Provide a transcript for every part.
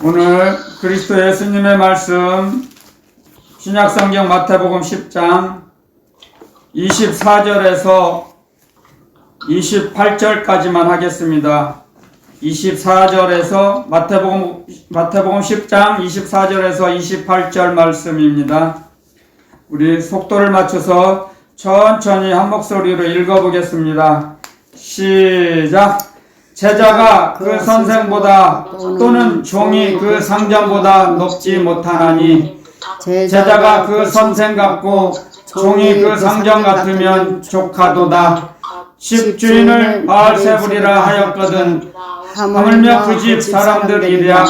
오늘 그리스도 예수님의 말씀 신약성경 마태복음 10장 24절에서 28절까지만 하겠습니다. 24절에서 마태복음 10장 24절에서 28절 말씀입니다. 우리 속도를 맞춰서 천천히 한 목소리로 읽어보겠습니다. 시작! 제자가 그 선생보다 또는 종이 그 상전보다 높지 못하나니 제자가 그 선생 같고 종이 그 상전 같으면 족하도다. 집주인을 바알세불이라 하였거든 하물며 그 집 사람들이랴.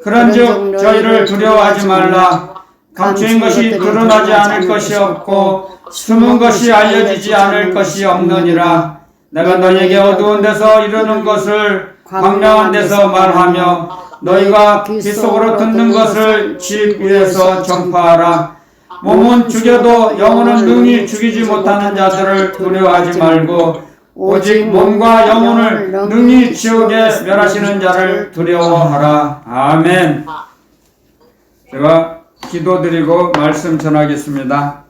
그런즉 저희를 두려워하지 말라. 감추인 것이 드러나지 않을 것이 없고 숨은 것이 알려지지 않을 것이 없느니라. 내가 너희에게 어두운 데서 이루는 것을 광명한 데서 말하며 너희가 귀 속으로 듣는 것을 집 위에서 전파하라. 몸은 죽여도 영혼은 능히 죽이지 못하는 자들을 두려워하지 말고 오직 몸과 영혼을 능히 지옥에 멸하시는 자를 두려워하라. 아멘. 제가 기도드리고 말씀 전하겠습니다.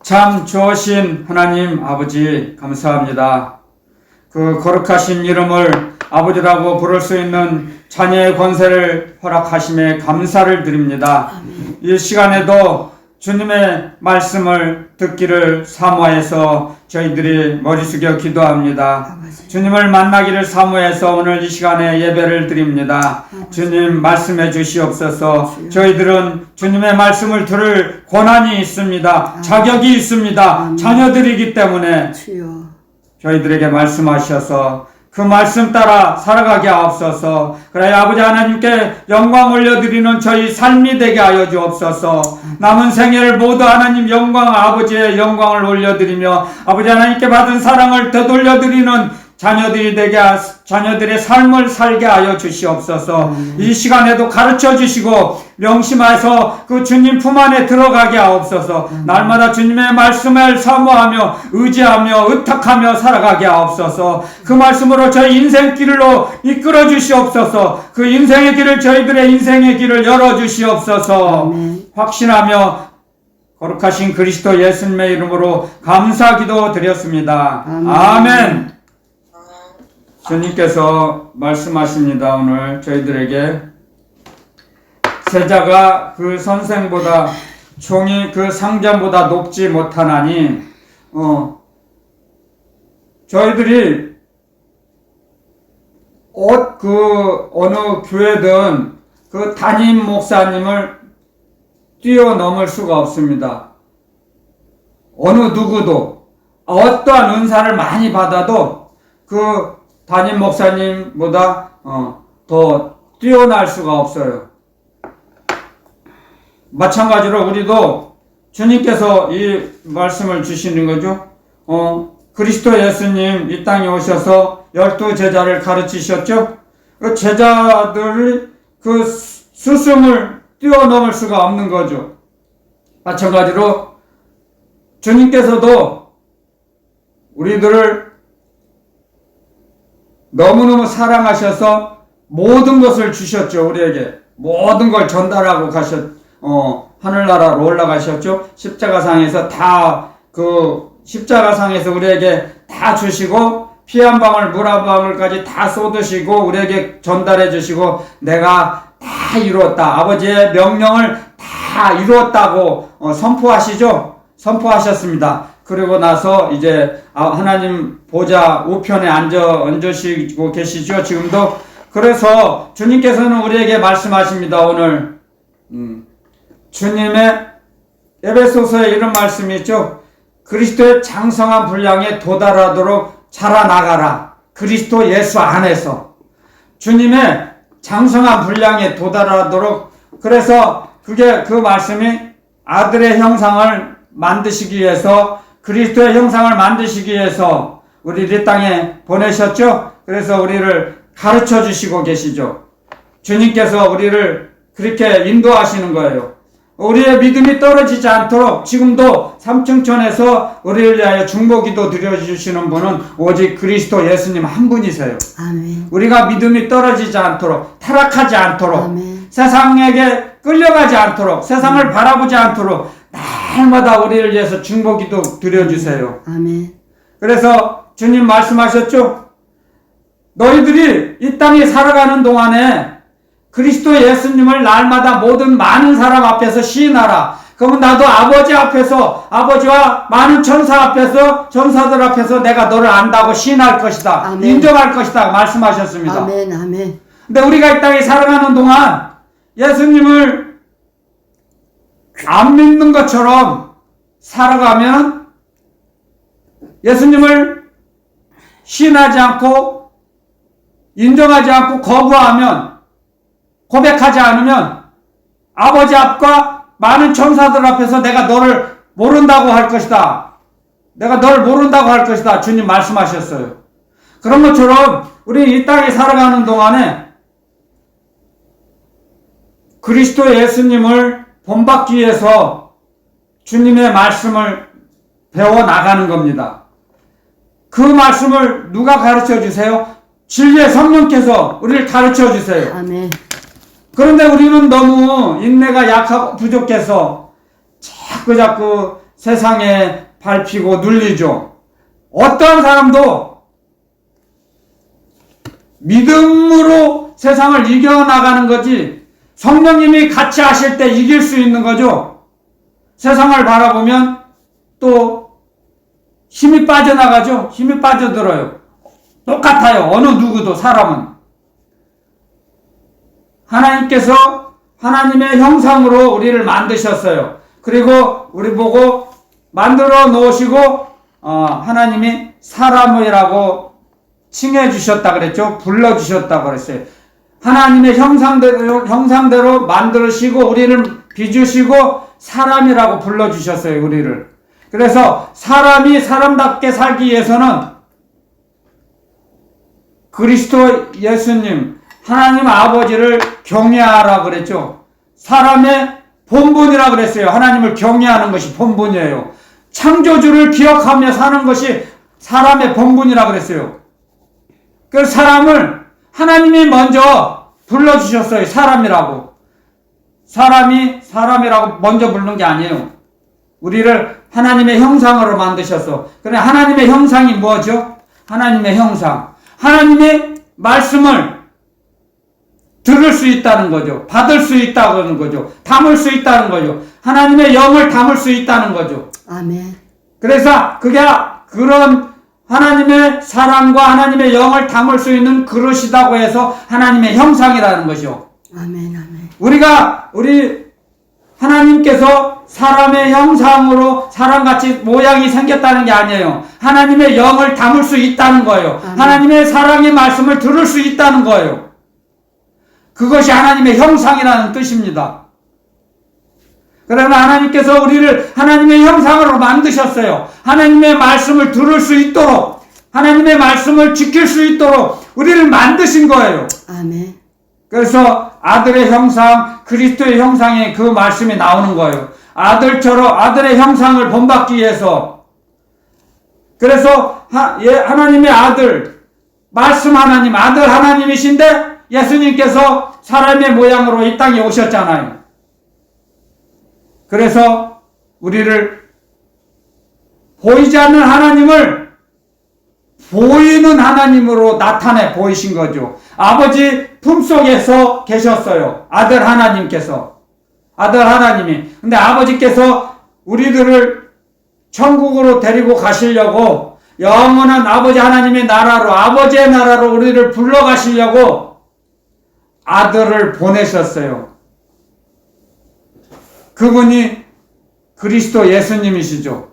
참 좋으신 하나님 아버지 감사합니다. 그 거룩하신 이름을 아버지라고 부를 수 있는 자녀의 권세를 허락하심에 감사를 드립니다. 이 시간에도 주님의 말씀을 듣기를 사모해서 저희들이 머리 숙여 기도합니다. 주님을 만나기를 사모해서 오늘 이 시간에 예배를 드립니다. 주님 말씀해 주시옵소서. 저희들은 주님의 말씀을 들을 권한이 있습니다. 자격이 있습니다. 자녀들이기 때문에 저희들에게 말씀하셔서 그 말씀 따라 살아가게 하옵소서. 그래 아버지 하나님께 영광 올려드리는 저희 삶이 되게 하여 주옵소서. 남은 생애를 모두 하나님 영광 아버지의 영광을 올려드리며 아버지 하나님께 받은 사랑을 되돌려드리는 자녀들이 되게 자녀들의 삶을 살게 하여 주시옵소서. 이 시간에도 가르쳐 주시고 명심해서 그 주님 품 안에 들어가게 하옵소서. 날마다 주님의 말씀을 사모하며 의지하며 의탁하며 살아가게 하옵소서. 그 말씀으로 저희 인생길로 이끌어 주시옵소서. 그 인생의 길을 저희들의 인생의 길을 열어 주시옵소서. 확신하며 거룩하신 그리스도 예수님의 이름으로 감사 기도 드렸습니다. 아멘. 주님께서 말씀하십니다. 오늘 저희들에게 제자가 그 선생보다 종이 그 상전보다 높지 못하나니 저희들이 어느 교회든 그 담임 목사님을 뛰어넘을 수가 없습니다. 어느 누구도 어떠한 은사를 많이 받아도 그 담임 목사님보다 더 뛰어날 수가 없어요. 마찬가지로 우리도 주님께서 이 말씀을 주시는 거죠. 그리스도 예수님 이 땅에 오셔서 12제자를 가르치셨죠. 그 제자들이 그 스승을 뛰어넘을 수가 없는 거죠. 마찬가지로 주님께서도 우리들을 너무너무 사랑하셔서 모든 것을 주셨죠. 우리에게 모든 걸 전달하고 하늘나라로 올라가셨죠. 십자가상에서 십자가상에서 우리에게 다 주시고 피 한 방울 물 한 방울까지 다 쏟으시고 우리에게 전달해 주시고 내가 다 이루었다. 아버지의 명령을 다 이루었다고 선포하시죠. 선포하셨습니다. 그리고 나서 이제 하나님 보좌 우편에 앉으시고 계시죠. 지금도. 그래서 주님께서는 우리에게 말씀하십니다. 오늘 주님의 에베소서에 이런 말씀이 있죠. 그리스도의 장성한 분량에 도달하도록 자라나가라. 그리스도 예수 안에서 주님의 장성한 분량에 도달하도록. 그래서 그 말씀이 아들의 형상을 만드시기 위해서 그리스도의 형상을 만드시기 위해서 우리 이 땅에 보내셨죠. 그래서 우리를 가르쳐 주시고 계시죠. 주님께서 우리를 그렇게 인도하시는 거예요. 우리의 믿음이 떨어지지 않도록 지금도 삼층천에서 우리를 위하여 중보기도 드려주시는 분은 오직 그리스도 예수님 한 분이세요. 아멘. 우리가 믿음이 떨어지지 않도록 타락하지 않도록 아멘. 세상에게 끌려가지 않도록 세상을 바라보지 않도록 날마다 우리를 위해서 중보기도 드려주세요. 아멘. 그래서 주님 말씀하셨죠? 너희들이 이 땅에 살아가는 동안에 그리스도 예수님을 날마다 모든 많은 사람 앞에서 시인하라. 그러면 나도 아버지 앞에서, 아버지와 많은 천사 앞에서, 천사들 앞에서 내가 너를 안다고 시인할 것이다. 아멘. 인정할 것이다. 말씀하셨습니다. 아멘. 아멘. 근데 우리가 이 땅에 살아가는 동안 예수님을 안 믿는 것처럼 살아가면 예수님을 시인하지 않고 인정하지 않고 거부하면 고백하지 않으면 아버지 앞과 많은 천사들 앞에서 내가 너를 모른다고 할 것이다. 내가 널 모른다고 할 것이다. 주님 말씀하셨어요. 그런 것처럼 우리 이 땅에 살아가는 동안에 그리스도 예수님을 본받기 위해서 주님의 말씀을 배워나가는 겁니다. 그 말씀을 누가 가르쳐 주세요? 진리의 성령께서 우리를 가르쳐 주세요. 아멘. 그런데 우리는 너무 인내가 약하고 부족해서 자꾸 세상에 밟히고 눌리죠. 어떠한 사람도 믿음으로 세상을 이겨나가는 거지 성령님이 같이 하실 때 이길 수 있는 거죠. 세상을 바라보면 또 힘이 빠져나가죠. 힘이 빠져들어요. 똑같아요. 어느 누구도 사람은. 하나님께서 하나님의 형상으로 우리를 만드셨어요. 그리고 우리 보고 만들어 놓으시고 하나님이 사람이라고 칭해 주셨다 그랬죠. 불러 주셨다 그랬어요. 하나님의 형상대로 만드시고 우리를 빚으시고 사람이라고 불러 주셨어요. 우리를. 그래서 사람이 사람답게 살기 위해서는 그리스도 예수님 하나님 아버지를 경외하라 그랬죠. 사람의 본분이라 그랬어요. 하나님을 경외하는 것이 본분이에요. 창조주를 기억하며 사는 것이 사람의 본분이라 그랬어요. 그 사람을 하나님이 먼저 불러주셨어요. 사람이라고. 사람이 사람이라고 먼저 부르는 게 아니에요. 우리를 하나님의 형상으로 만드셔서. 그래 하나님의 형상이 뭐죠? 하나님의 형상. 하나님의 말씀을 들을 수 있다는 거죠. 받을 수 있다는 거죠. 담을 수 있다는 거죠. 하나님의 영을 담을 수 있다는 거죠. 아멘. 그래서 그게 그런 하나님의 사랑과 하나님의 영을 담을 수 있는 그릇이라고 해서 하나님의 형상이라는 것이요. 아멘. 아멘. 우리 하나님께서 사람의 형상으로 사람같이 모양이 생겼다는 게 아니에요. 하나님의 영을 담을 수 있다는 거예요. 아멘. 하나님의 사랑의 말씀을 들을 수 있다는 거예요. 그것이 하나님의 형상이라는 뜻입니다. 그러나 하나님께서 우리를 하나님의 형상으로 만드셨어요. 하나님의 말씀을 들을 수 있도록, 하나님의 말씀을 지킬 수 있도록 우리를 만드신 거예요. 아멘. 그래서 아들의 형상, 그리스도의 형상에 그 말씀이 나오는 거예요. 아들의 형상을 본받기 위해서. 그래서 하나님의 아들, 말씀 하나님, 아들 하나님이신데 예수님께서 사람의 모양으로 이 땅에 오셨잖아요. 그래서 우리를 보이지 않는 하나님을 보이는 하나님으로 나타내 보이신 거죠. 아버지 품속에서 계셨어요. 아들 하나님께서. 아들 하나님이. 근데 아버지께서 우리들을 천국으로 데리고 가시려고 영원한 아버지 하나님의 나라로, 아버지의 나라로 우리를 불러가시려고 아들을 보내셨어요. 그분이 그리스도 예수님이시죠.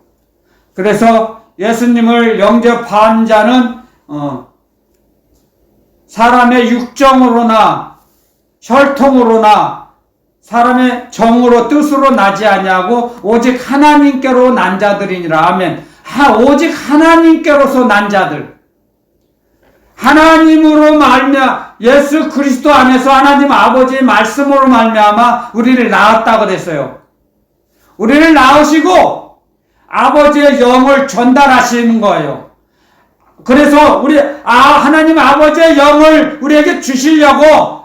그래서 예수님을 영접한 자는 사람의 육정으로나 혈통으로나 사람의 정으로 뜻으로 나지 아니하고 오직 하나님께로 난 자들이니라. 아멘. 오직 하나님께로서 난 자들. 하나님으로 말미암아 예수 그리스도 안에서 하나님 아버지의 말씀으로 말미암아 우리를 낳았다 그랬어요. 우리를 낳으시고 아버지의 영을 전달하시는 거예요. 그래서 하나님 아버지의 영을 우리에게 주시려고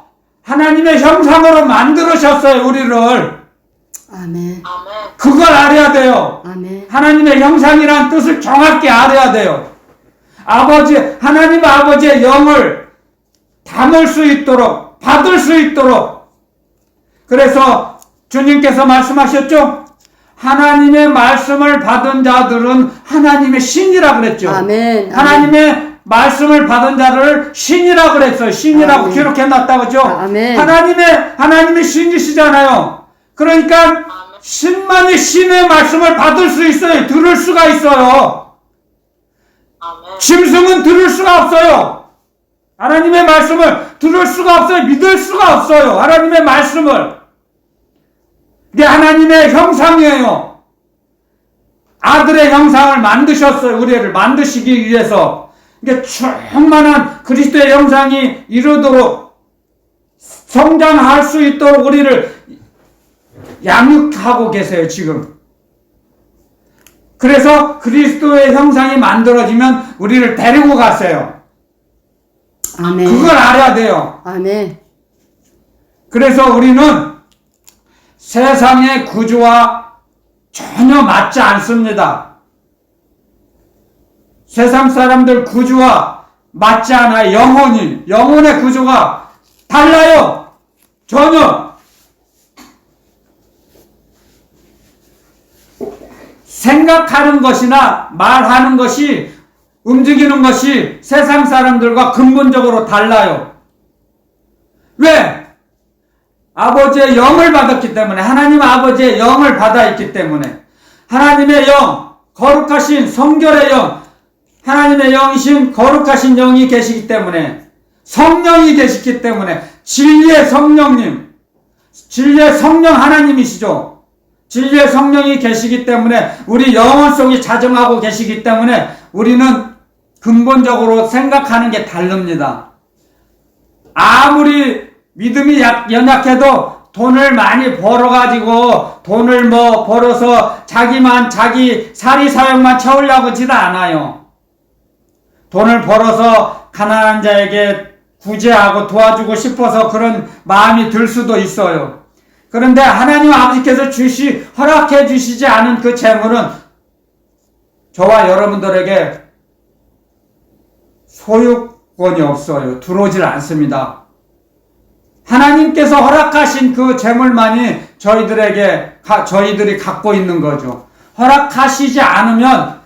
하나님의 형상으로 만들으셨어요, 우리를. 아멘. 그걸 알아야 돼요. 아멘. 하나님의 형상이란 뜻을 정확히 알아야 돼요. 하나님 아버지의 영을 담을 수 있도록, 받을 수 있도록. 그래서 주님께서 말씀하셨죠? 하나님의 말씀을 받은 자들은 하나님의 신이라 그랬죠. 아멘. 하나님의 말씀을 받은 자를 신이라 그랬어요. 신이라고 아멘. 기록해놨다고 그죠? 아멘. 하나님의 신이시잖아요. 그러니까 신만이 신의 말씀을 받을 수 있어요. 들을 수가 있어요. 짐승은 들을 수가 없어요. 하나님의 말씀을 들을 수가 없어요. 믿을 수가 없어요. 하나님의 말씀을. 이게 하나님의 형상이에요. 아들의 형상을 만드셨어요. 우리를 만드시기 위해서. 이게 충만한 그리스도의 형상이 이루도록 성장할 수 있도록 우리를 양육하고 계세요, 지금. 그래서 그리스도의 형상이 만들어지면 우리를 데리고 갔어요. 아멘. 그걸 알아야 돼요. 아멘. 그래서 우리는 세상의 구조와 전혀 맞지 않습니다. 세상 사람들 구조와 맞지 않아요. 영혼의 구조가 달라요. 전혀. 생각하는 것이나 말하는 것이, 움직이는 것이 세상 사람들과 근본적으로 달라요. 왜? 아버지의 영을 받았기 때문에, 하나님 아버지의 영을 받아 있기 때문에, 하나님의 영, 거룩하신 성결의 영, 하나님의 영이신 거룩하신 영이 계시기 때문에, 성령이 계시기 때문에, 진리의 성령님, 진리의 성령 하나님이시죠. 진리의 성령이 계시기 때문에, 우리 영혼 속에 자정하고 계시기 때문에 우리는 근본적으로 생각하는 게 다릅니다. 아무리 믿음이 연약해도 돈을 많이 벌어가지고 돈을 벌어서 자기 사리사욕만 채우려고 하지도 않아요. 돈을 벌어서 가난한 자에게 구제하고 도와주고 싶어서 그런 마음이 들 수도 있어요. 그런데 하나님 아버지께서 허락해 주시지 않은 그 재물은 저와 여러분들에게 소유권이 없어요. 들어오질 않습니다. 하나님께서 허락하신 그 재물만이 저희들이 갖고 있는 거죠. 허락하시지 않으면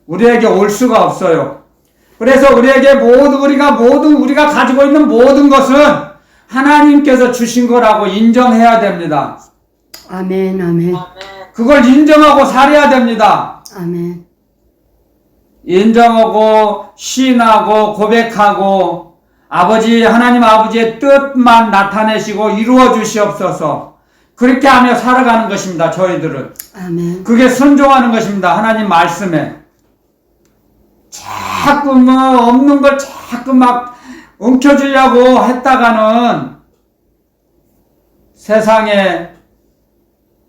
우리에게 올 수가 없어요. 그래서 우리가 가지고 있는 모든 것은 하나님께서 주신 거라고 인정해야 됩니다. 아멘. 아멘. 그걸 인정하고 살아야 됩니다. 아멘. 인정하고 시인하고 고백하고 하나님 아버지의 뜻만 나타내시고 이루어 주시옵소서. 그렇게 하며 살아가는 것입니다. 저희들은. 아멘. 그게 순종하는 것입니다. 하나님 말씀에. 자꾸 없는 걸 자꾸 막 움켜쥐려고 했다가는 세상에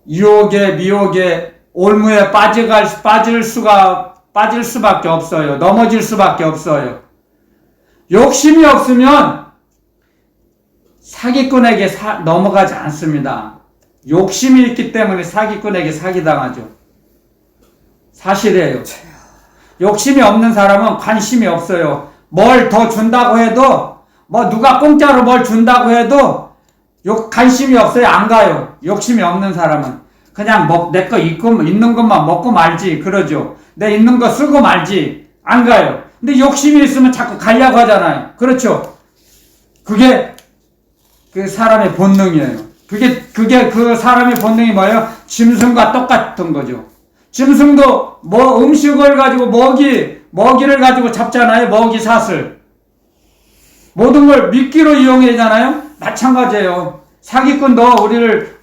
유혹에 미혹에 올무에 빠질 수밖에 없어요. 넘어질 수밖에 없어요. 욕심이 없으면 사기꾼에게 넘어가지 않습니다. 욕심이 있기 때문에 사기꾼에게 사기당하죠. 사실이에요. 욕심이 없는 사람은 관심이 없어요. 뭘 더 준다고 해도, 누가 공짜로 뭘 준다고 해도 관심이 없어요. 안 가요. 욕심이 없는 사람은. 그냥 내 거 있는 것만 먹고 말지. 그러죠. 내 있는 거 쓰고 말지. 안 가요. 근데 욕심이 있으면 자꾸 가려고 하잖아요. 그렇죠. 그게 그 사람의 본능이에요. 그게 그 사람의 본능이 뭐예요? 짐승과 똑같은 거죠. 짐승도 음식을 가지고 먹이를 가지고 잡잖아요. 먹이 사슬. 모든 걸 미끼로 이용하잖아요. 마찬가지예요. 사기꾼도 우리를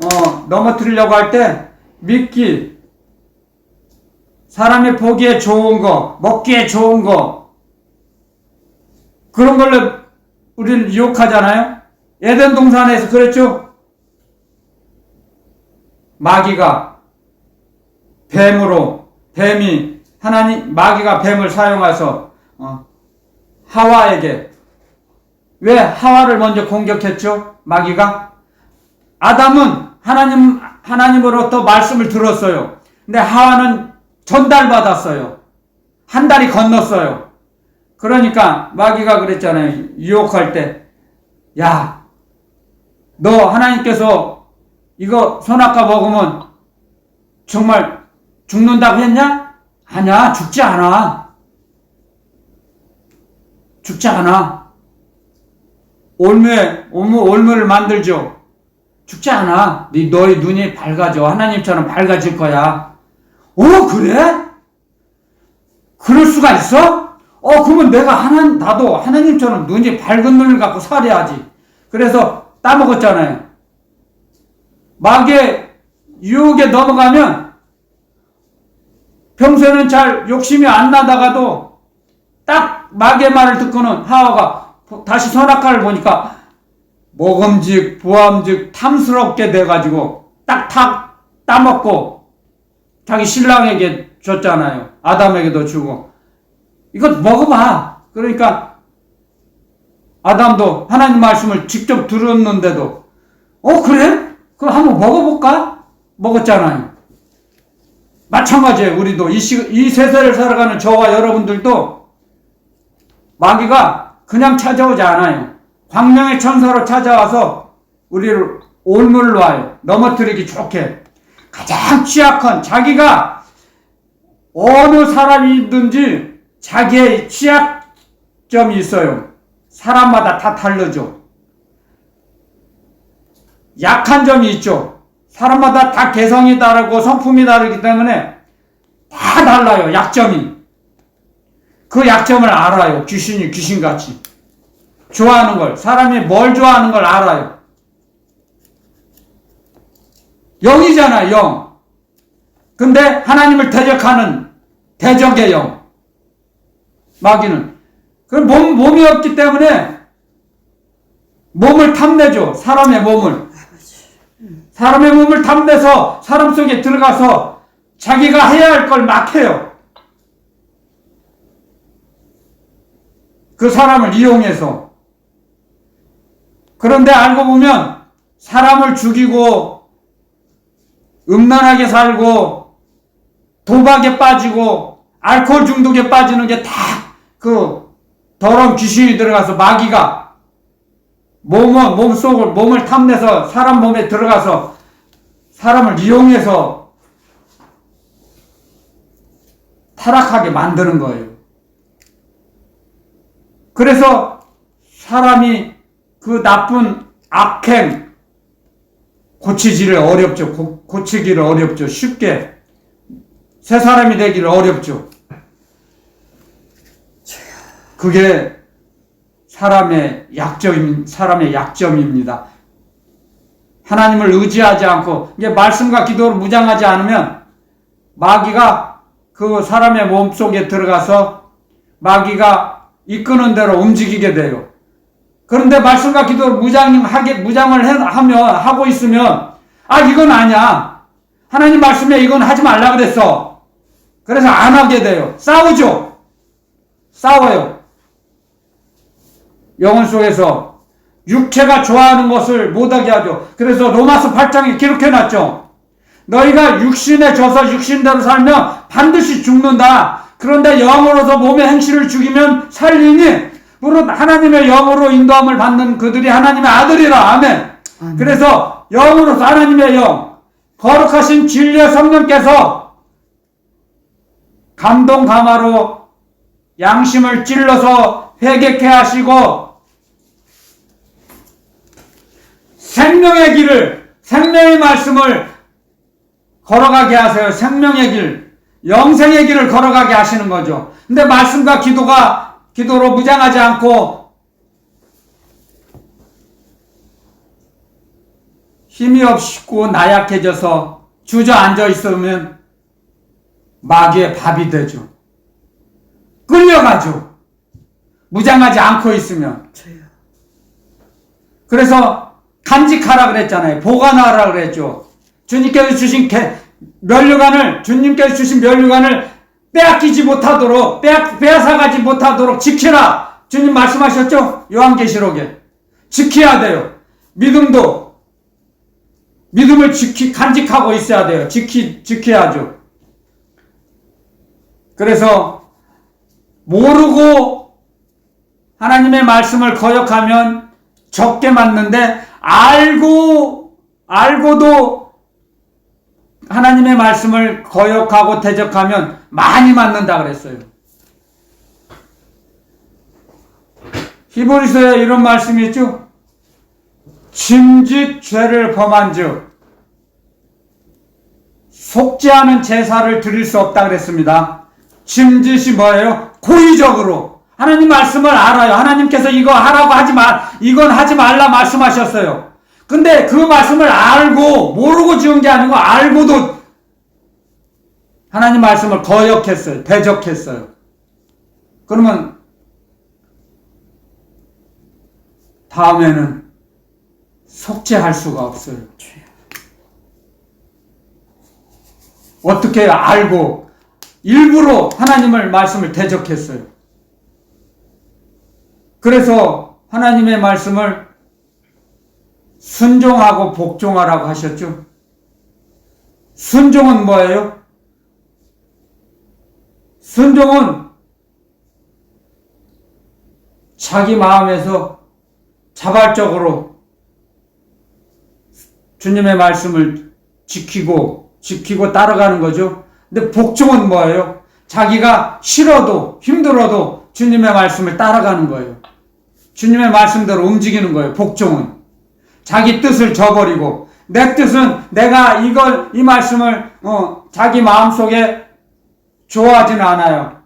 넘어뜨리려고 할 때 미끼, 사람이 보기에 좋은 거, 먹기에 좋은 거, 그런 걸로 우리를 유혹하잖아요. 에덴 동산에서 그랬죠. 마귀가 마귀가 뱀을 사용해서 하와에게 왜 하와를 먼저 공격했죠? 마귀가? 아담은 하나님으로부터 말씀을 들었어요. 근데 하와는 전달받았어요. 한 달이 건넜어요. 그러니까 마귀가 그랬잖아요. 유혹할 때, 야, 너 하나님께서 이거 선악과 먹으면 정말 죽는다고 했냐? 아니야, 죽지 않아. 죽지 않아. 올무를 만들죠. 죽지 않아. 너희 눈이 밝아져. 하나님처럼 밝아질 거야. 그래? 그럴 수가 있어? 그러면 나도 하나님처럼 눈이 밝은 눈을 갖고 살아야지. 그래서 따먹었잖아요. 마귀의 유혹에 넘어가면 평소에는 잘 욕심이 안 나다가도 딱 마귀의 말을 듣고는 하와가 다시 선악과를 보니까 먹음직 부함직 탐스럽게 돼가지고 딱 따먹고 자기 신랑에게 줬잖아요. 아담에게도 주고 이거 먹어봐. 그러니까 아담도 하나님 말씀을 직접 들었는데도 그래? 그럼 한번 먹어볼까? 먹었잖아요. 마찬가지예요. 우리도 이 세상을 살아가는 저와 여러분들도 마귀가 그냥 찾아오지 않아요. 광명의 천사로 찾아와서 우리를 올무를 놔요. 넘어뜨리기 좋게. 가장 취약한 자기가 어느 사람이든지 자기의 취약점이 있어요. 사람마다 다 다르죠. 약한 점이 있죠. 사람마다 다 개성이 다르고 성품이 다르기 때문에 다 달라요. 약점이. 그 약점을 알아요. 귀신이 귀신같이. 좋아하는 걸, 사람이 뭘 좋아하는 걸 알아요. 영이잖아, 영. 근데 하나님을 대적하는 대적의 영. 마귀는. 그 몸이 없기 때문에 몸을 탐내죠. 사람의 몸을. 사람의 몸을 탐내서 사람 속에 들어가서 자기가 해야 할 걸 막 해요. 그 사람을 이용해서. 그런데 알고 보면 사람을 죽이고 음란하게 살고 도박에 빠지고 알코올 중독에 빠지는 게 다 그 더러운 귀신이 들어가서 마귀가 몸을 탐내서 사람 몸에 들어가서 사람을 이용해서 타락하게 만드는 거예요. 그래서 사람이 그 나쁜 악행 고치기를 어렵죠. 쉽게 새 사람이 되기를 어렵죠. 그게 사람의 약점입니다. 하나님을 의지하지 않고 이게 말씀과 기도로 무장하지 않으면 마귀가 그 사람의 몸속에 들어가서 마귀가 이끄는 대로 움직이게 돼요. 그런데 말씀과 기도로 하고 있으면 이건 아니야. 하나님 말씀에 이건 하지 말라 그랬어. 그래서 안 하게 돼요. 싸워요. 영혼 속에서 육체가 좋아하는 것을 못하게 하죠. 그래서 로마서 8장에 기록해놨죠. 너희가 육신에 져서 육신대로 살면 반드시 죽는다. 그런데 영으로서 몸의 행실을 죽이면 살리니 무릇 하나님의 영으로 인도함을 받는 그들이 하나님의 아들이라. 아멘. 그래서 영으로서 하나님의 영, 거룩하신 진리의 성령께서 감동 감화로 양심을 찔러서 회개케 하시고 생명의 길을, 생명의 말씀을 걸어가게 하세요. 생명의 길, 영생의 길을 걸어가게 하시는 거죠. 근데 말씀과 기도로 무장하지 않고 힘이 없고 나약해져서 주저앉아 있으면 마귀의 밥이 되죠. 끌려가죠. 무장하지 않고 있으면. 그래서 간직하라 그랬잖아요. 보관하라 그랬죠. 주님께서 주신 주님께서 주신 면류관을 빼앗기지 못하도록, 빼앗아가지 못하도록 지키라. 주님 말씀하셨죠? 요한계시록에. 지켜야 돼요. 믿음도, 믿음을 간직하고 있어야 돼요. 지켜야죠. 그래서, 모르고 하나님의 말씀을 거역하면 적게 맞는데, 알고도 하나님의 말씀을 거역하고 대적하면 많이 맞는다 그랬어요. 히브리서에 이런 말씀이 있죠? 짐짓 죄를 범한즉 속지 않은 제사를 드릴 수 없다 그랬습니다. 짐짓이 뭐예요? 고의적으로 하나님 말씀을 알아요. 하나님께서 이거 하라고 이건 하지 말라 말씀하셨어요. 근데 그 말씀을 알고 모르고 지은 게 아니고 알고도 하나님 말씀을 거역했어요. 대적했어요. 그러면 다음에는 속죄할 수가 없어요. 어떻게 알고 일부러 하나님의 말씀을 대적했어요. 그래서 하나님의 말씀을 순종하고 복종하라고 하셨죠. 순종은 뭐예요? 순종은 자기 마음에서 자발적으로 주님의 말씀을 지키고 따라가는 거죠. 근데 복종은 뭐예요? 자기가 싫어도 힘들어도 주님의 말씀을 따라가는 거예요. 주님의 말씀대로 움직이는 거예요. 복종은 자기 뜻을 저버리고, 내 뜻은 내가 이 말씀을 자기 마음속에 좋아하지는 않아요.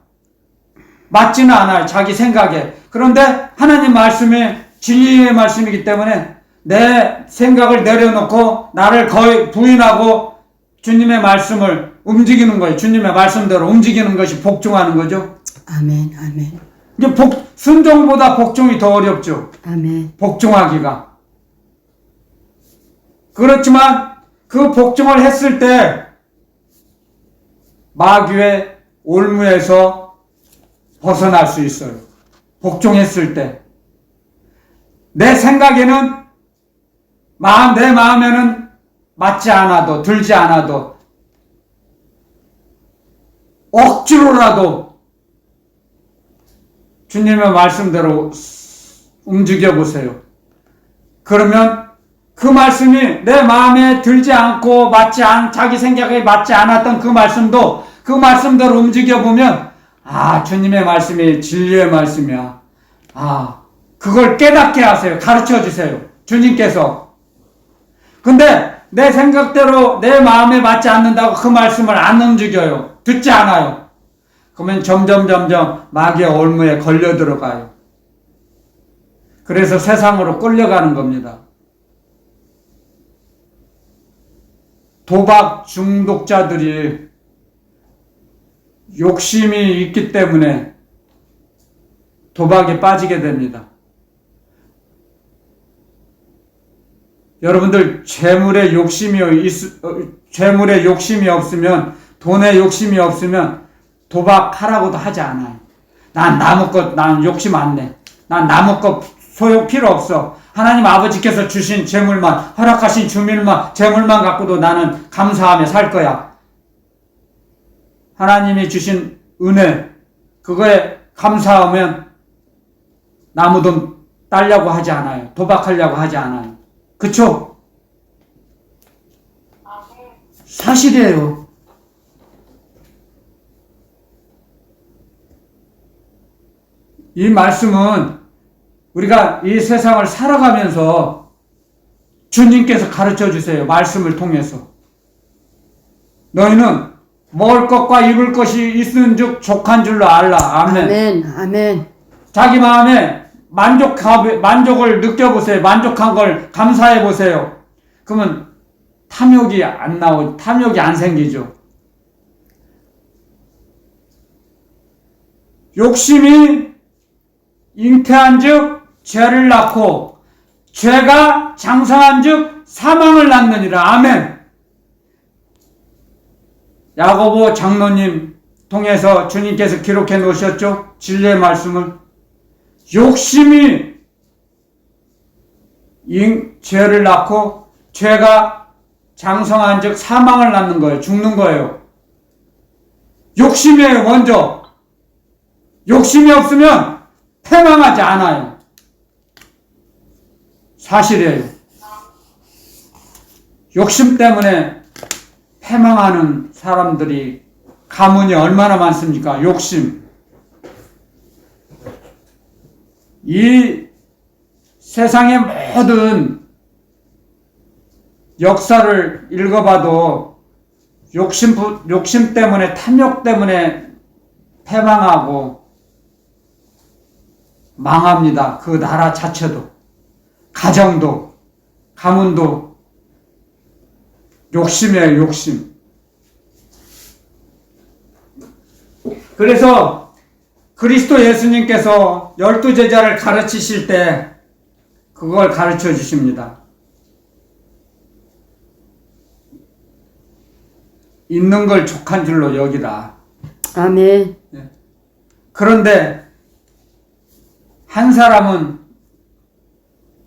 맞지는 않아요. 자기 생각에. 그런데 하나님 말씀이 진리의 말씀이기 때문에 내 생각을 내려놓고 나를 거의 부인하고 주님의 말씀을 움직이는 거예요. 주님의 말씀대로 움직이는 것이 복종하는 거죠. 아멘, 아멘. 이게 순종보다 복종이 더 어렵죠. 아멘. 복종하기가. 그렇지만 그 복종을 했을 때 마귀의 올무에서 벗어날 수 있어요. 복종했을 때. 내 생각에는 내 마음에는 맞지 않아도, 들지 않아도 억지로라도 주님의 말씀대로 움직여 보세요. 그러면 그 말씀이 내 마음에 들지 않고 자기 생각에 맞지 않았던 그 말씀도 그 말씀대로 움직여 보면, 주님의 말씀이 진리의 말씀이야. 그걸 깨닫게 하세요. 가르쳐 주세요. 주님께서. 근데 내 생각대로 내 마음에 맞지 않는다고 그 말씀을 안 움직여요. 듣지 않아요. 그러면 점점 마귀의 올무에 걸려 들어가요. 그래서 세상으로 끌려가는 겁니다. 도박 중독자들이 욕심이 있기 때문에 도박에 빠지게 됩니다. 여러분들 재물에 욕심이 없으면, 돈에 욕심이 없으면 도박하라고도 하지 않아요. 난 욕심 안 내. 난 남의 것 소용 필요 없어. 하나님 아버지께서 주신 재물만, 허락하신 재물만 갖고도 나는 감사하며 살 거야. 하나님이 주신 은혜, 그거에 감사하면 남의 돈 따려고 하지 않아요. 도박하려고 하지 않아요. 그쵸? 사실이에요. 이 말씀은 우리가 이 세상을 살아가면서 주님께서 가르쳐 주세요. 말씀을 통해서. 너희는 먹을 것과 입을 것이 있은 즉 족한 줄로 알라. 아멘. 아멘, 아멘. 자기 마음에 만족을 느껴보세요. 만족한 걸 감사해 보세요. 그러면 탐욕이 안 생기죠. 욕심이 잉태한 즉 죄를 낳고 죄가 장성한 즉 사망을 낳느니라. 아멘. 야고보 장로님 통해서 주님께서 기록해 놓으셨죠? 진리의 말씀을. 욕심이 죄를 낳고 죄가 장성한 즉 사망을 낳는 거예요. 죽는 거예요. 욕심이에요. 먼저. 욕심이 없으면 패망하지 않아요. 사실이에요. 욕심 때문에 패망하는 사람들이 가문이 얼마나 많습니까? 욕심. 이 세상의 모든 역사를 읽어봐도 욕심 때문에, 탐욕 때문에 패망하고 망합니다. 그 나라 자체도, 가정도, 가문도. 욕심이에요, 욕심. 그래서 그리스도 예수님께서 12제자를 가르치실 때 그걸 가르쳐 주십니다. 있는 걸 족한 줄로 여기라. 아멘. 그런데 한 사람은,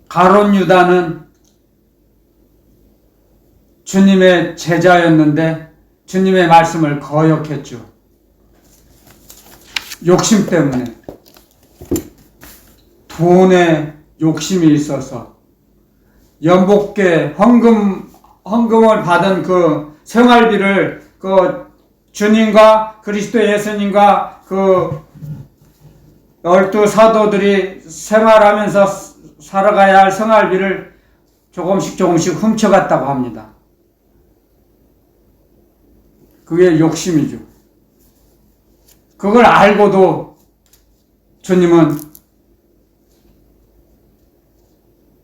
가룟 유다는 주님의 제자였는데 주님의 말씀을 거역했죠. 욕심 때문에. 돈에 욕심이 있어서 연복계 헌금을 받은 그 생활비를 그 주님과 그리스도 예수님과 그 12사도들이 생활하면서 살아가야 할 생활비를 조금씩 훔쳐갔다고 합니다. 그게 욕심이죠. 그걸 알고도 주님은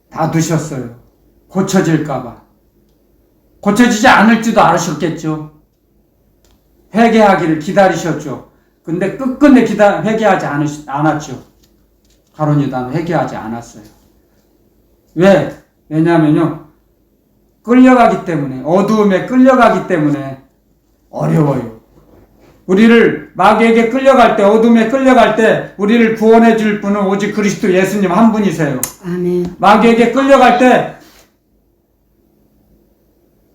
다 두셨어요. 고쳐질까봐. 고쳐지지 않을지도 아셨겠죠. 회개하기를 기다리셨죠. 근데 끝끝내 회개하지 않았죠. 가룟 유다는 회개하지 않았어요. 왜? 왜냐면요, 끌려가기 때문에, 어두움에 끌려가기 때문에 어려워요. 우리를 마귀에게 끌려갈 때, 어둠에 끌려갈 때 우리를 구원해 줄 분은 오직 그리스도 예수님 한 분이세요. 아멘. 마귀에게 끌려갈 때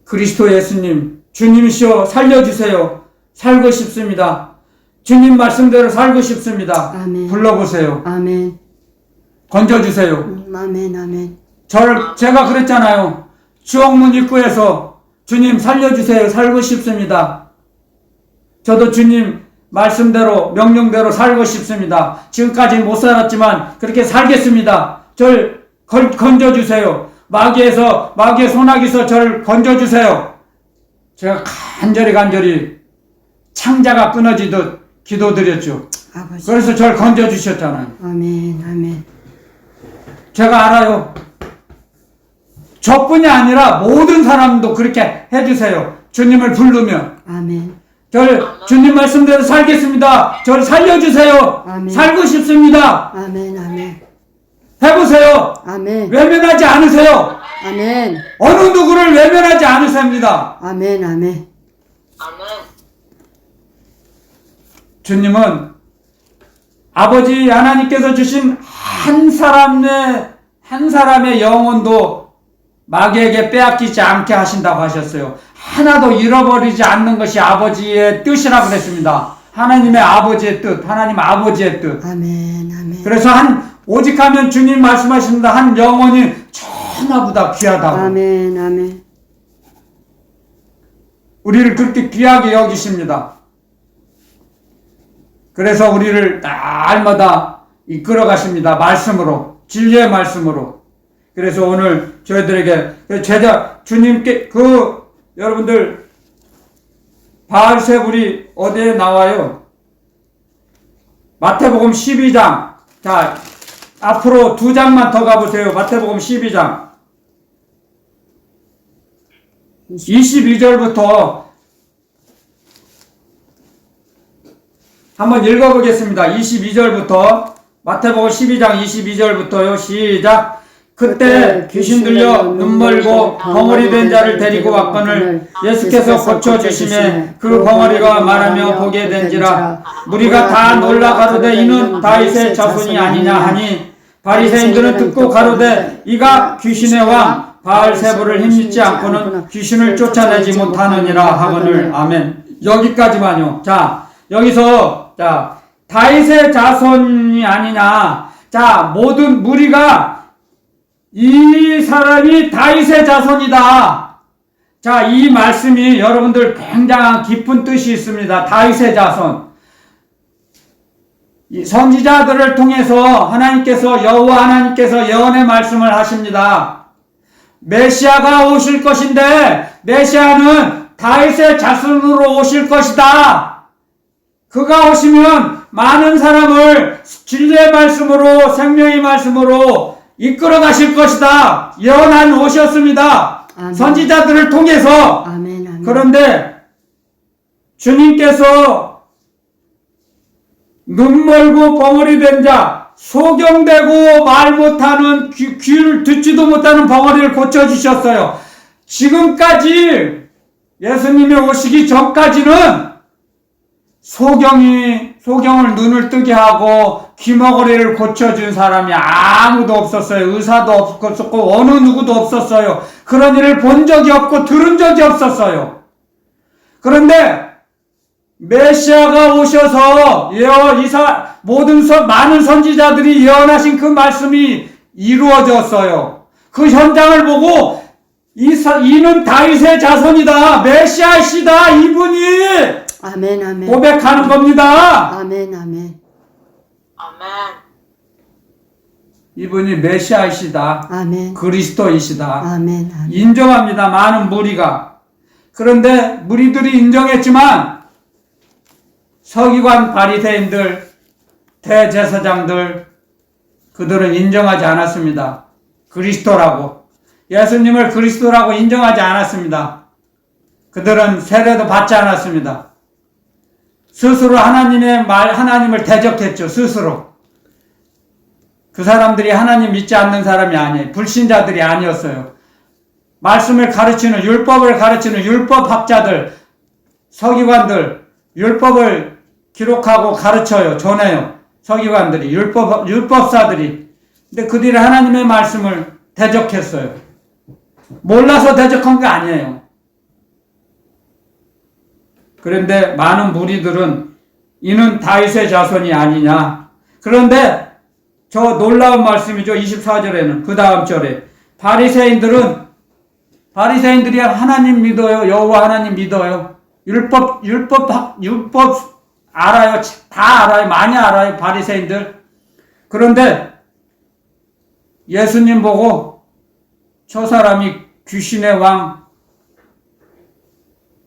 그리스도 예수님, 주님이시여 살려주세요. 살고 싶습니다. 주님 말씀대로 살고 싶습니다. 아멘. 불러보세요. 아멘. 건져주세요. 아멘. 아멘. 제가 그랬잖아요. 주옥문 입구에서 주님 살려주세요. 살고 싶습니다. 저도 주님 말씀대로, 명령대로 살고 싶습니다. 지금까지 못 살았지만 그렇게 살겠습니다. 절 건져주세요. 마귀의 소나기에서 저를 건져주세요. 제가 간절히 창자가 끊어지듯 기도드렸죠. 아버지. 그래서 저를 건져주셨잖아요. 아멘. 아멘. 제가 알아요. 저뿐이 아니라 모든 사람도 그렇게 해주세요. 주님을 부르면. 아멘. 주님 말씀대로 살겠습니다. 저를 살려주세요. 아멘. 살고 싶습니다. 아멘. 아멘. 해보세요. 아멘. 외면하지 않으세요. 아멘. 어느 누구를 외면하지 않으십니다. 아멘. 아멘. 주님은 아버지 하나님께서 주신 한 사람의 영혼도 마귀에게 빼앗기지 않게 하신다고 하셨어요. 하나도 잃어버리지 않는 것이 아버지의 뜻이라고 그랬습니다. 하나님의 아버지의 뜻, 하나님 아버지의 뜻. 아멘. 아멘. 그래서 오직 하면 주님 말씀하십니다. 한 영혼이 천하보다 귀하다고. 아멘. 아멘. 우리를 그렇게 귀하게 여기십니다. 그래서 우리를 날마다 이끌어 가십니다. 말씀으로, 진리의 말씀으로. 그래서 오늘 저희들에게 주님께 여러분들 바알세불이 어디에 나와요? 마태복음 12장. 자, 앞으로 2장만 더 가보세요. 마태복음 12장 22절부터 한번 읽어보겠습니다. 22절부터 마태복음 12장 22절부터요. 시작. 그때 귀신 들려 눈 멀고 벙어리 된 자를 데리고 왔거늘 예수께서 고쳐주심에 그 벙어리가 말하며 보게 된지라. 무리가 다 놀라 가로되 이는 다윗의 자손이 아니냐 하니 바리새인들은 듣고 가로되 이가 귀신의 왕 바알세부를 힘입지 않고는 귀신을 쫓아내지 못하느니라 하거늘. 아멘. 여기까지만요. 자, 여기서 자 다윗의 자손이 아니냐. 자, 모든 무리가 이 사람이 다윗의 자손이다. 자, 이 말씀이 여러분들 굉장한 깊은 뜻이 있습니다. 다윗의 자손. 이 선지자들을 통해서 하나님께서 여호와 하나님께서 예언의 말씀을 하십니다. 메시아가 오실 것인데 메시아는 다윗의 자손으로 오실 것이다. 그가 오시면 많은 사람을 진리의 말씀으로 생명의 말씀으로 이끌어 가실 것이다. 예언한 오셨습니다. 아멘. 선지자들을 통해서. 아멘, 아멘. 그런데 주님께서 눈 멀고 벙어리 된 자, 소경되고 말 못하는 귀를 듣지도 못하는 벙어리를 고쳐주셨어요. 지금까지 예수님이 오시기 전까지는 소경을 눈을 뜨게 하고 귀머거리를 고쳐준 사람이 아무도 없었어요. 의사도 없었고 어느 누구도 없었어요. 그런 일을 본 적이 없고 들은 적이 없었어요. 그런데 메시아가 오셔서 많은 선지자들이 예언하신 그 말씀이 이루어졌어요. 그 현장을 보고 이는 다윗의 자손이다. 메시아시다. 이분이 아멘, 아멘. 고백하는 겁니다. 아멘, 아멘. 이분이 메시아이시다. 아멘. 그리스도이시다. 아멘, 아멘. 인정합니다. 많은 무리가. 그런데 무리들이 인정했지만 서기관 바리새인들, 대제사장들 그들은 인정하지 않았습니다. 그리스도라고. 예수님을 그리스도라고 인정하지 않았습니다. 그들은 세례도 받지 않았습니다. 스스로 하나님을 대적했죠. 스스로. 그 사람들이 하나님 믿지 않는 사람이 아니에요. 불신자들이 아니었어요. 말씀을 가르치는, 율법을 가르치는 율법학자들, 서기관들, 율법을 기록하고 가르쳐요. 전해요. 서기관들이, 율법사들이. 근데 그들이 하나님의 말씀을 대적했어요. 몰라서 대적한 게 아니에요. 그런데 많은 무리들은 이는 다윗의 자손이 아니냐. 그런데 저 놀라운 말씀이죠. 24절에는 그 다음 절에 바리새인들이 하나님 믿어요. 여호와 하나님 믿어요. 율법 알아요. 다 알아요. 많이 알아요. 바리새인들. 그런데 예수님 보고 저 사람이 귀신의 왕,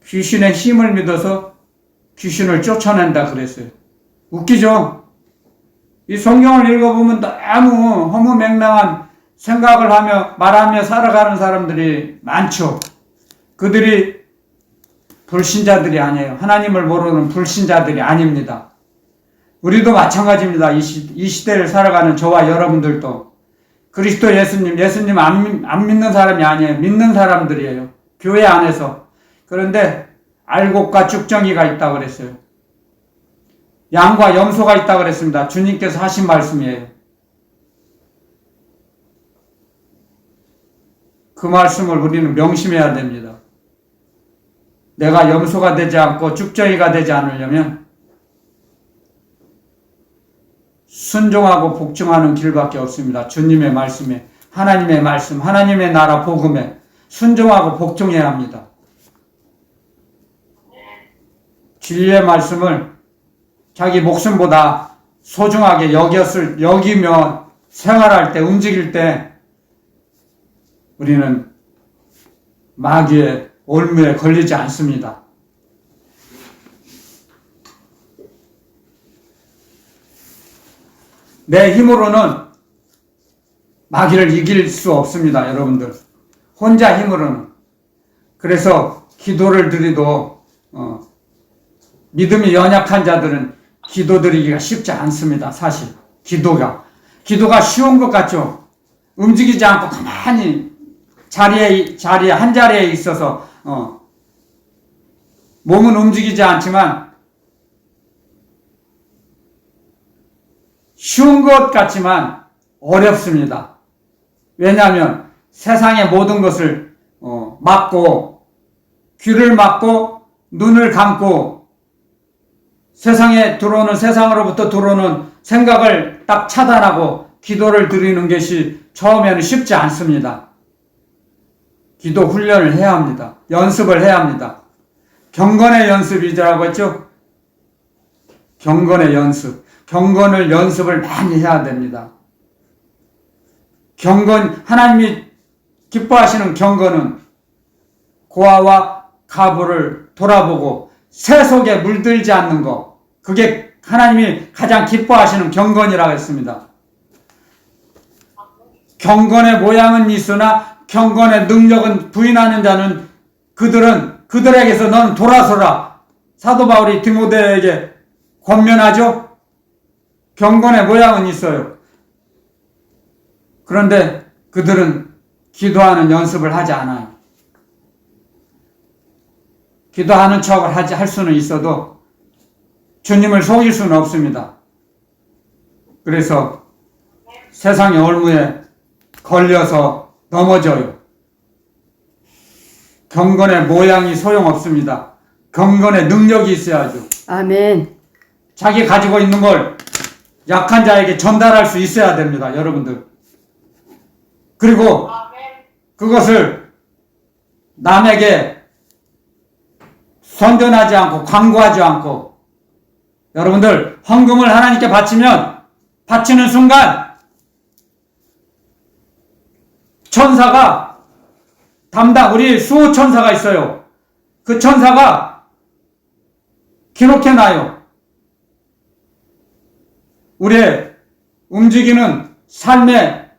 귀신의 힘을 믿어서 귀신을 쫓아낸다 그랬어요. 웃기죠? 이 성경을 읽어보면 너무 허무맹랑한 생각을 하며 말하며 살아가는 사람들이 많죠. 그들이 불신자들이 아니에요. 하나님을 모르는 불신자들이 아닙니다. 우리도 마찬가지입니다. 이 시대를 살아가는 저와 여러분들도 그리스도 예수님 안 믿는 사람이 아니에요. 믿는 사람들이에요. 교회 안에서. 그런데 알곡과 쭉정이가 있다고 그랬어요. 양과 염소가 있다고 그랬습니다. 주님께서 하신 말씀이에요. 그 말씀을 우리는 명심해야 됩니다. 내가 염소가 되지 않고 쭉정이가 되지 않으려면 순종하고 복종하는 길밖에 없습니다. 주님의 말씀에, 하나님의 말씀, 하나님의 나라 복음에 순종하고 복종해야 합니다. 진리의 말씀을 자기 목숨보다 소중하게 여기며 생활할 때, 움직일 때 우리는 마귀의 올무에 걸리지 않습니다. 내 힘으로는 마귀를 이길 수 없습니다, 여러분들. 혼자 힘으로는. 그래서 기도를 드리도 믿음이 연약한 자들은 기도 드리기가 쉽지 않습니다. 사실 기도가 쉬운 것 같죠? 움직이지 않고 가만히 한 자리에 있어서 몸은 움직이지 않지만 쉬운 것 같지만 어렵습니다. 왜냐하면 세상의 모든 것을 막고 귀를 막고 눈을 감고 세상으로부터 들어오는 생각을 딱 차단하고 기도를 드리는 것이 처음에는 쉽지 않습니다. 기도 훈련을 해야 합니다. 연습을 해야 합니다. 경건의 연습이라고 했죠? 경건의 연습. 연습을 많이 해야 됩니다. 하나님이 기뻐하시는 경건은 고아와 가부를 돌아보고 새 속에 물들지 않는 것. 그게 하나님이 가장 기뻐하시는 경건이라고 했습니다. 경건의 모양은 있으나 경건의 능력은 부인하는 자는 그들에게서 너는 돌아서라. 사도 바울이 디모데에게 권면하죠. 경건의 모양은 있어요. 그런데 그들은 기도하는 연습을 하지 않아요. 기도하는 척을 할 수는 있어도 주님을 속일 수는 없습니다. 그래서 세상의 올무에 걸려서 넘어져요. 경건의 모양이 소용없습니다. 경건의 능력이 있어야죠. 아멘. 자기 가지고 있는 걸 약한 자에게 전달할 수 있어야 됩니다. 여러분들. 그리고 그것을 남에게 선전하지 않고 광고하지 않고 여러분들 헌금을 하나님께 바치는 순간 천사가 우리 수호천사가 있어요. 그 천사가 기록해놔요. 우리의 움직이는 삶의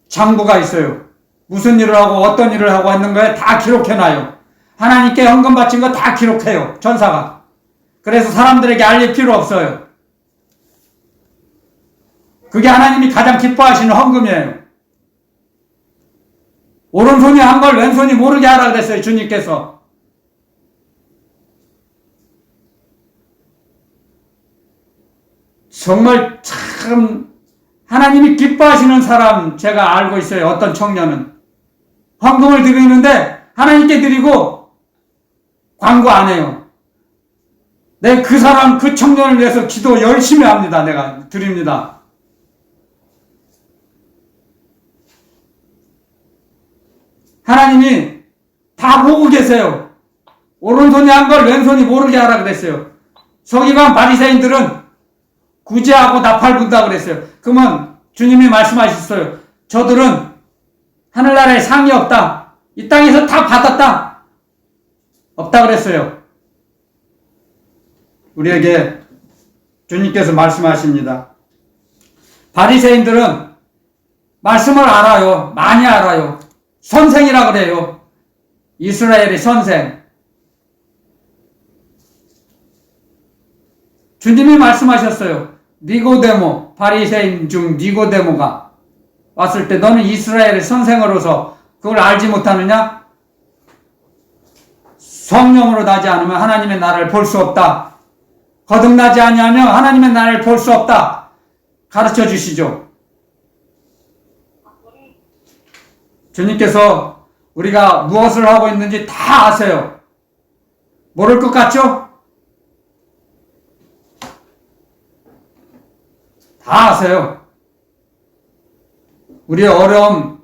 장부가 있어요. 무슨 일을 하고 어떤 일을 하고 있는가에 다 기록해놔요. 하나님께 헌금 바친 거 다 기록해요. 천사가. 그래서 사람들에게 알릴 필요 없어요. 그게 하나님이 가장 기뻐하시는 헌금이에요. 오른손이 한 걸 왼손이 모르게 하라 그랬어요. 주님께서. 정말 참 하나님이 기뻐하시는 사람 제가 알고 있어요. 어떤 청년은 헌금을 드리는데 하나님께 드리고 광고 안 해요. 내 그 청년을 위해서 기도 열심히 합니다. 내가 드립니다. 하나님이 다 보고 계세요. 오른손이 한 걸 왼손이 모르게 하라 그랬어요. 서기관 바리새인들은 구제하고 나팔 분다 그랬어요. 그러면 주님이 말씀하셨어요. 저들은 하늘나라에 상이 없다. 이 땅에서 다 받았다. 없다 그랬어요. 우리에게 주님께서 말씀하십니다. 바리새인들은 말씀을 알아요. 많이 알아요. 선생이라 그래요. 이스라엘의 선생. 주님이 말씀하셨어요. 니고데모, 바리새인 중 니고데모가 왔을 때 너는 이스라엘의 선생으로서 그걸 알지 못하느냐? 성령으로 나지 않으면 하나님의 나라를 볼 수 없다. 거듭나지 아니하면 하나님의 나라를 볼 수 없다. 가르쳐 주시죠. 주님께서 우리가 무엇을 하고 있는지 다 아세요. 모를 것 같죠? 다 아세요. 우리의 어려움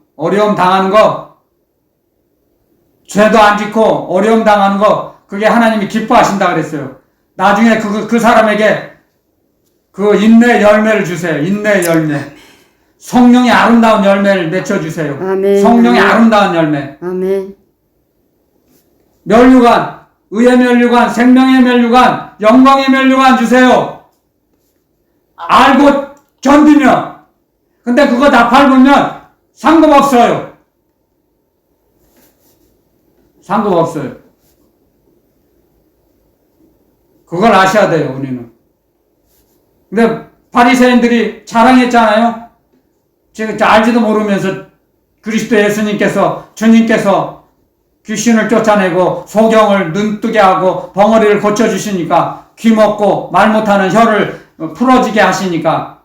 당하는 거, 죄도 안 짓고 어려움 당하는 거, 그게 하나님이 기뻐하신다 그랬어요. 나중에 그 사람에게 그 인내의 열매를 주세요. 인내의 열매. 성령의 아름다운 열매를 맺혀주세요. 아멘. 성령의 아름다운 열매. 아멘. 면류관, 의의 면류관, 생명의 면류관, 영광의 면류관 주세요. 알고 견디면. 근데 그거 다 밟으면 상급 없어요. 상급 없어요. 그걸 아셔야 돼요, 우리는. 근데 바리새인들이 자랑했잖아요. 지금 알지도 모르면서 그리스도 예수님께서 주님께서 귀신을 쫓아내고 소경을 눈뜨게 하고 벙어리를 고쳐주시니까 귀 먹고 말 못하는 혀를 풀어지게 하시니까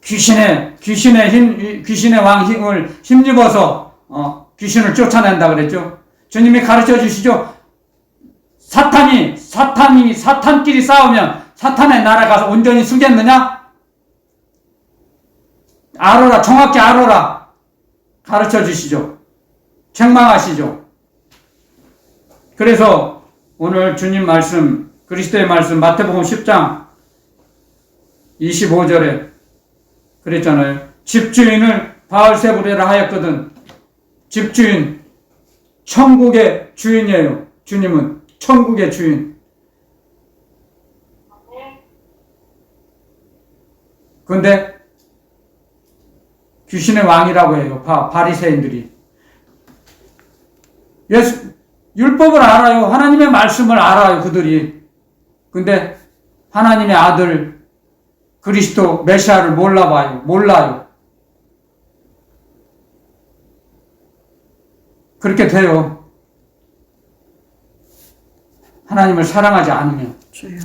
귀신의 왕 힘을 힘입어서 귀신을 쫓아낸다 그랬죠. 주님이 가르쳐 주시죠. 사탄끼리 싸우면 사탄의 나라 가서 온전히 쓰겠느냐? 알아라, 정확히 알아라. 가르쳐 주시죠. 책망하시죠. 그래서 오늘 주님 말씀, 그리스도의 말씀, 마태복음 10장 25절에 그랬잖아요. 집주인을 바알세불이라 하였거든. 집주인, 천국의 주인이에요. 주님은 천국의 주인. 그런데 귀신의 왕이라고 해요. 바리새인들이. 율법을 알아요. 하나님의 말씀을 알아요. 그들이. 근데 하나님의 아들 그리스도 메시아를 몰라요. 그렇게 돼요. 하나님을 사랑하지 않으면. 주여.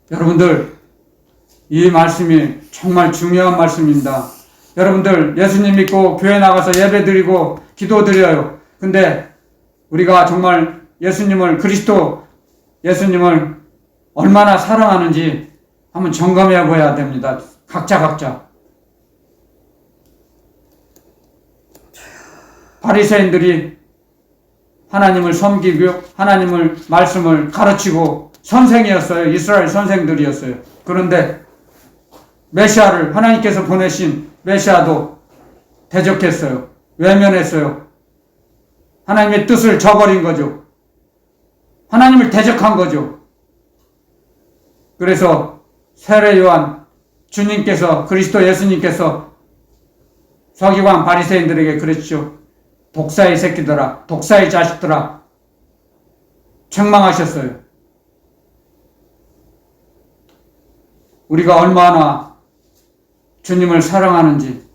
여러분들, 이 말씀이 정말 중요한 말씀입니다. 여러분들, 예수님 믿고 교회 나가서 예배 드리고 기도 드려요. 근데 우리가 정말 그리스도 예수님을 얼마나 사랑하는지 한번 점검해 봐야 됩니다. 각자. 바리새인들이 하나님을 섬기고 하나님을 말씀을 가르치고 선생이었어요. 이스라엘 선생들이었어요. 그런데 메시아를 하나님께서 보내신 메시아도 대적했어요. 외면했어요. 하나님의 뜻을 저버린 거죠. 하나님을 대적한 거죠. 그래서 세례 요한 주님께서 그리스도 예수님께서 서기관 바리새인들에게 그랬죠. 독사의 새끼들아, 독사의 자식들아, 책망하셨어요. 우리가 얼마나 주님을 사랑하는지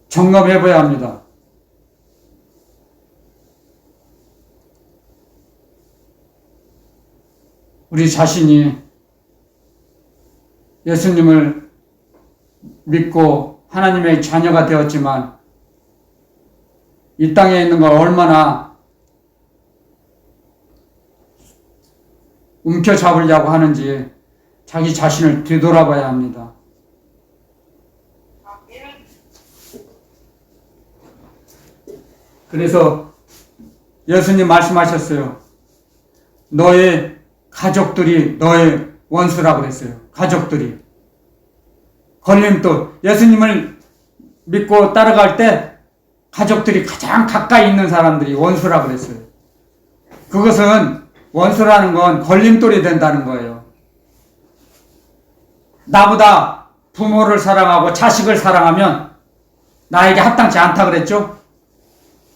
점검해 봐야 합니다. 우리 자신이 예수님을 믿고 하나님의 자녀가 되었지만 이 땅에 있는 걸 얼마나 움켜잡으려고 하는지 자기 자신을 되돌아봐야 합니다. 그래서 예수님 말씀하셨어요. 너의 가족들이 너의 원수라고 그랬어요. 가족들이. 걸림돌. 예수님을 믿고 따라갈 때 가족들이 가장 가까이 있는 사람들이 원수라고 그랬어요. 그것은 원수라는 건 걸림돌이 된다는 거예요. 나보다 부모를 사랑하고 자식을 사랑하면 나에게 합당치 않다 그랬죠?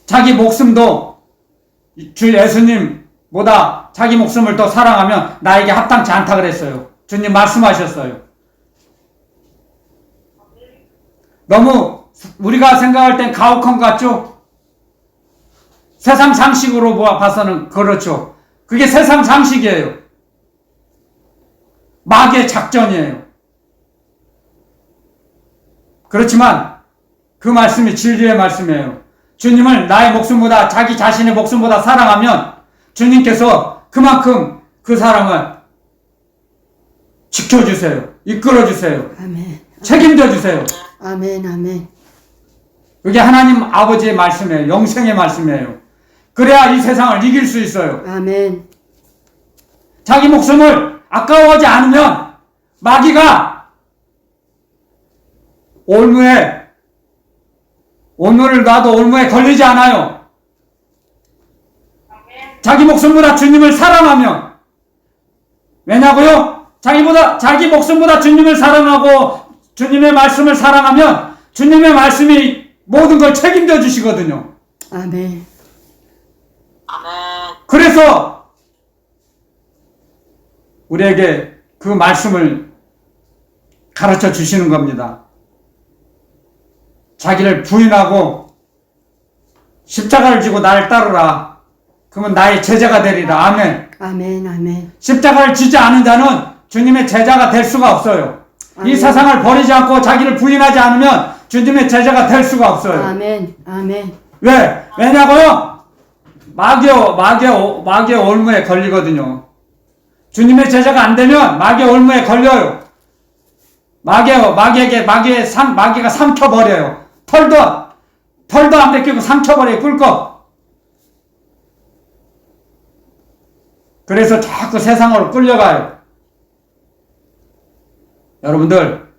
자기 목숨도 주 예수님보다 자기 목숨을 더 사랑하면 나에게 합당치 않다 그랬어요. 주님 말씀하셨어요. 너무 우리가 생각할 땐 가혹한 것 같죠? 세상 상식으로 봐서는 그렇죠. 그게 세상 상식이에요. 마귀의 작전이에요. 그렇지만 그 말씀이 진리의 말씀이에요. 주님을 나의 목숨보다 자기 자신의 목숨보다 사랑하면 주님께서 그만큼 그 사랑을 지켜주세요. 이끌어주세요. 아멘. 책임져 주세요. 아멘. 아멘. 그게 하나님 아버지의 말씀이에요. 영생의 말씀이에요. 그래야 이 세상을 이길 수 있어요. 아멘. 자기 목숨을 아까워하지 않으면 마귀가 올무를 놔도 올무에 걸리지 않아요. 자기 목숨보다 주님을 사랑하면. 왜냐고요? 자기 목숨보다 주님을 사랑하고 주님의 말씀을 사랑하면 주님의 말씀이 모든 걸 책임져 주시거든요. 아멘. 그래서 우리에게 그 말씀을 가르쳐 주시는 겁니다. 자기를 부인하고 십자가를 지고 나를 따르라. 그러면 나의 제자가 되리라. 아멘. 아멘. 아멘. 십자가를 지지 않은 자는 주님의 제자가 될 수가 없어요. 이 아멘. 세상을 버리지 않고 자기를 부인하지 않으면 주님의 제자가 될 수가 없어요. 아멘. 아멘. 왜? 왜냐고요? 마귀의 올무에 걸리거든요. 주님의 제자가 안 되면 마귀의 올무에 걸려요. 마귀가 삼켜버려요. 털도 안 벗기고 삼켜버려요. 꿀꺽. 그래서 자꾸 세상으로 끌려가요. 여러분들,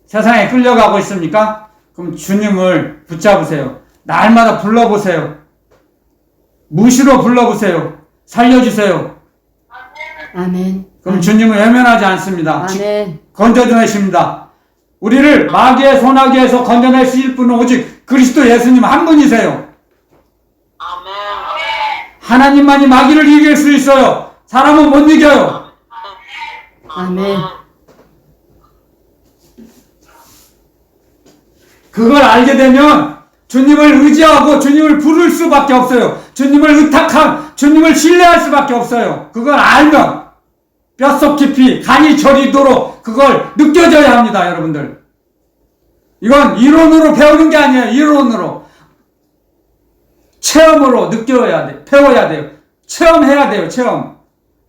세상에 끌려가고 있습니까? 그럼 주님을 붙잡으세요. 날마다 불러보세요. 무시로 불러보세요. 살려주세요. 아멘. 그럼 주님은 외면하지 않습니다. 아멘. 건져내십니다. 우리를 마귀의 소나기에서 건져낼 수 있을 분은 오직 그리스도 예수님 한 분이세요. 하나님만이 마귀를 이길 수 있어요. 사람은 못 이겨요. 아멘. 그걸 알게 되면 주님을 의지하고 주님을 부를 수밖에 없어요. 주님을 신뢰할 수밖에 없어요. 그걸 알면 뼛속 깊이 간이 저리도록 그걸 느껴져야 합니다, 여러분들. 이건 이론으로 배우는 게 아니에요. 이론으로. 체험으로 느껴야 돼. 배워야 돼요. 체험해야 돼요. 체험.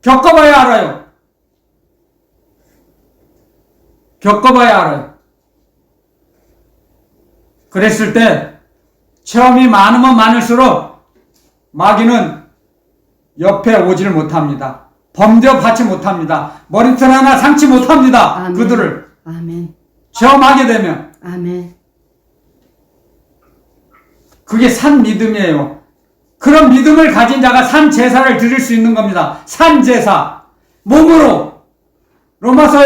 겪어봐야 알아요. 겪어봐야 알아요. 그랬을 때 체험이 많으면 많을수록 마귀는 옆에 오지를 못합니다. 범접받지 못합니다. 머리털 하나 상치 못합니다. 아멘. 그들을 아멘. 체험하게 되면 아멘. 그게 그게 산 믿음이에요. 그런 믿음을 가진 자가 산 제사를 드릴 수 있는 겁니다. 산 제사. 몸으로. 로마서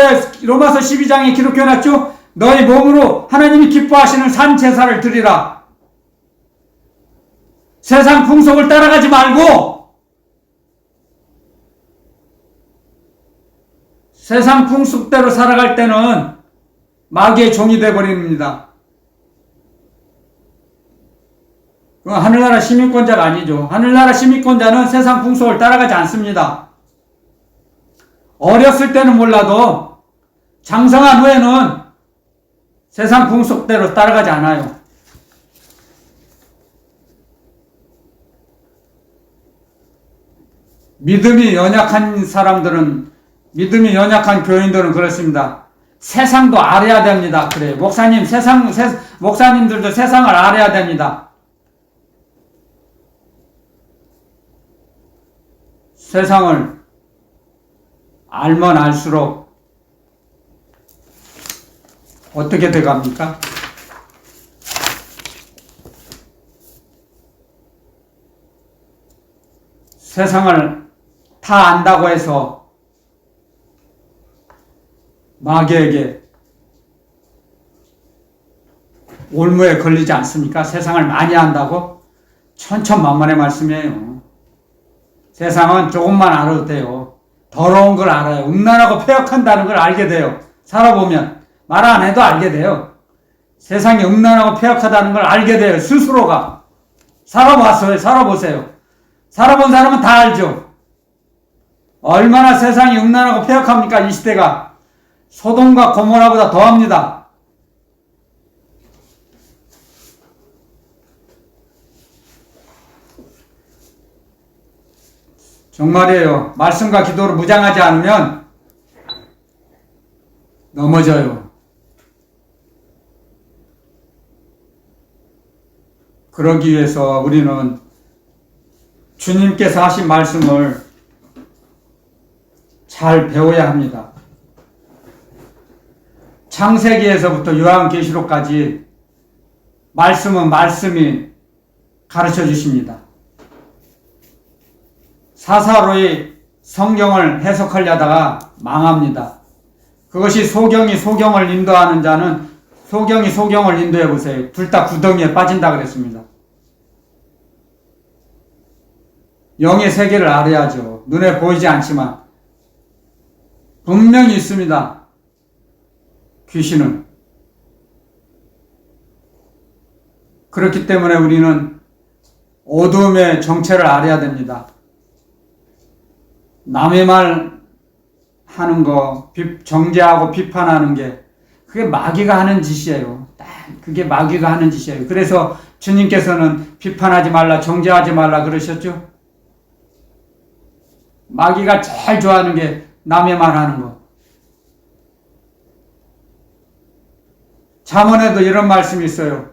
12장에 기록해놨죠? 너희 몸으로 하나님이 기뻐하시는 산 제사를 드리라. 세상 풍속을 따라가지 말고 세상 풍속대로 살아갈 때는 마귀의 종이 되어버립니다. 그건 하늘나라 시민권자가 아니죠. 하늘나라 시민권자는 세상 풍속을 따라가지 않습니다. 어렸을 때는 몰라도 장성한 후에는 세상 풍속대로 따라가지 않아요. 믿음이 연약한 사람들은, 믿음이 연약한 교인들은 그렇습니다. 세상도 알아야 됩니다. 그래요. 목사님들도 세상을 알아야 됩니다. 세상을 알면 알수록 어떻게 돼갑니까? 세상을 다 안다고 해서 마귀에게 올무에 걸리지 않습니까? 세상을 많이 안다고? 천천만만의 말씀이에요. 세상은 조금만 알아도 돼요. 더러운 걸 알아요. 음란하고 폐역한다는 걸 알게 돼요. 살아보면 말 안 해도 알게 돼요. 세상이 음란하고 폐역하다는 걸 알게 돼요. 스스로가. 살아봤어요. 살아보세요. 살아본 사람은 다 알죠. 얼마나 세상이 음란하고 폐역합니까? 이 시대가. 소돔과 고모라보다 더합니다. 정말이에요. 말씀과 기도로 무장하지 않으면 넘어져요. 그러기 위해서 우리는 주님께서 하신 말씀을 잘 배워야 합니다. 창세기에서부터 요한계시록까지 말씀은 말씀이 가르쳐 주십니다. 사사로이 성경을 해석하려다가 망합니다. 그것이 소경이 소경을 인도하는 자는 소경이 소경을 인도해 보세요. 둘 다 구덩이에 빠진다 그랬습니다. 영의 세계를 알아야죠. 눈에 보이지 않지만 분명히 있습니다. 귀신은. 그렇기 때문에 우리는 어둠의 정체를 알아야 됩니다. 남의 말 하는 거, 정죄하고 비판하는 게 그게 마귀가 하는 짓이에요. 그게 마귀가 하는 짓이에요. 그래서 주님께서는 비판하지 말라, 정죄하지 말라 그러셨죠? 마귀가 제일 좋아하는 게 남의 말 하는 거. 잠언에도 이런 말씀이 있어요.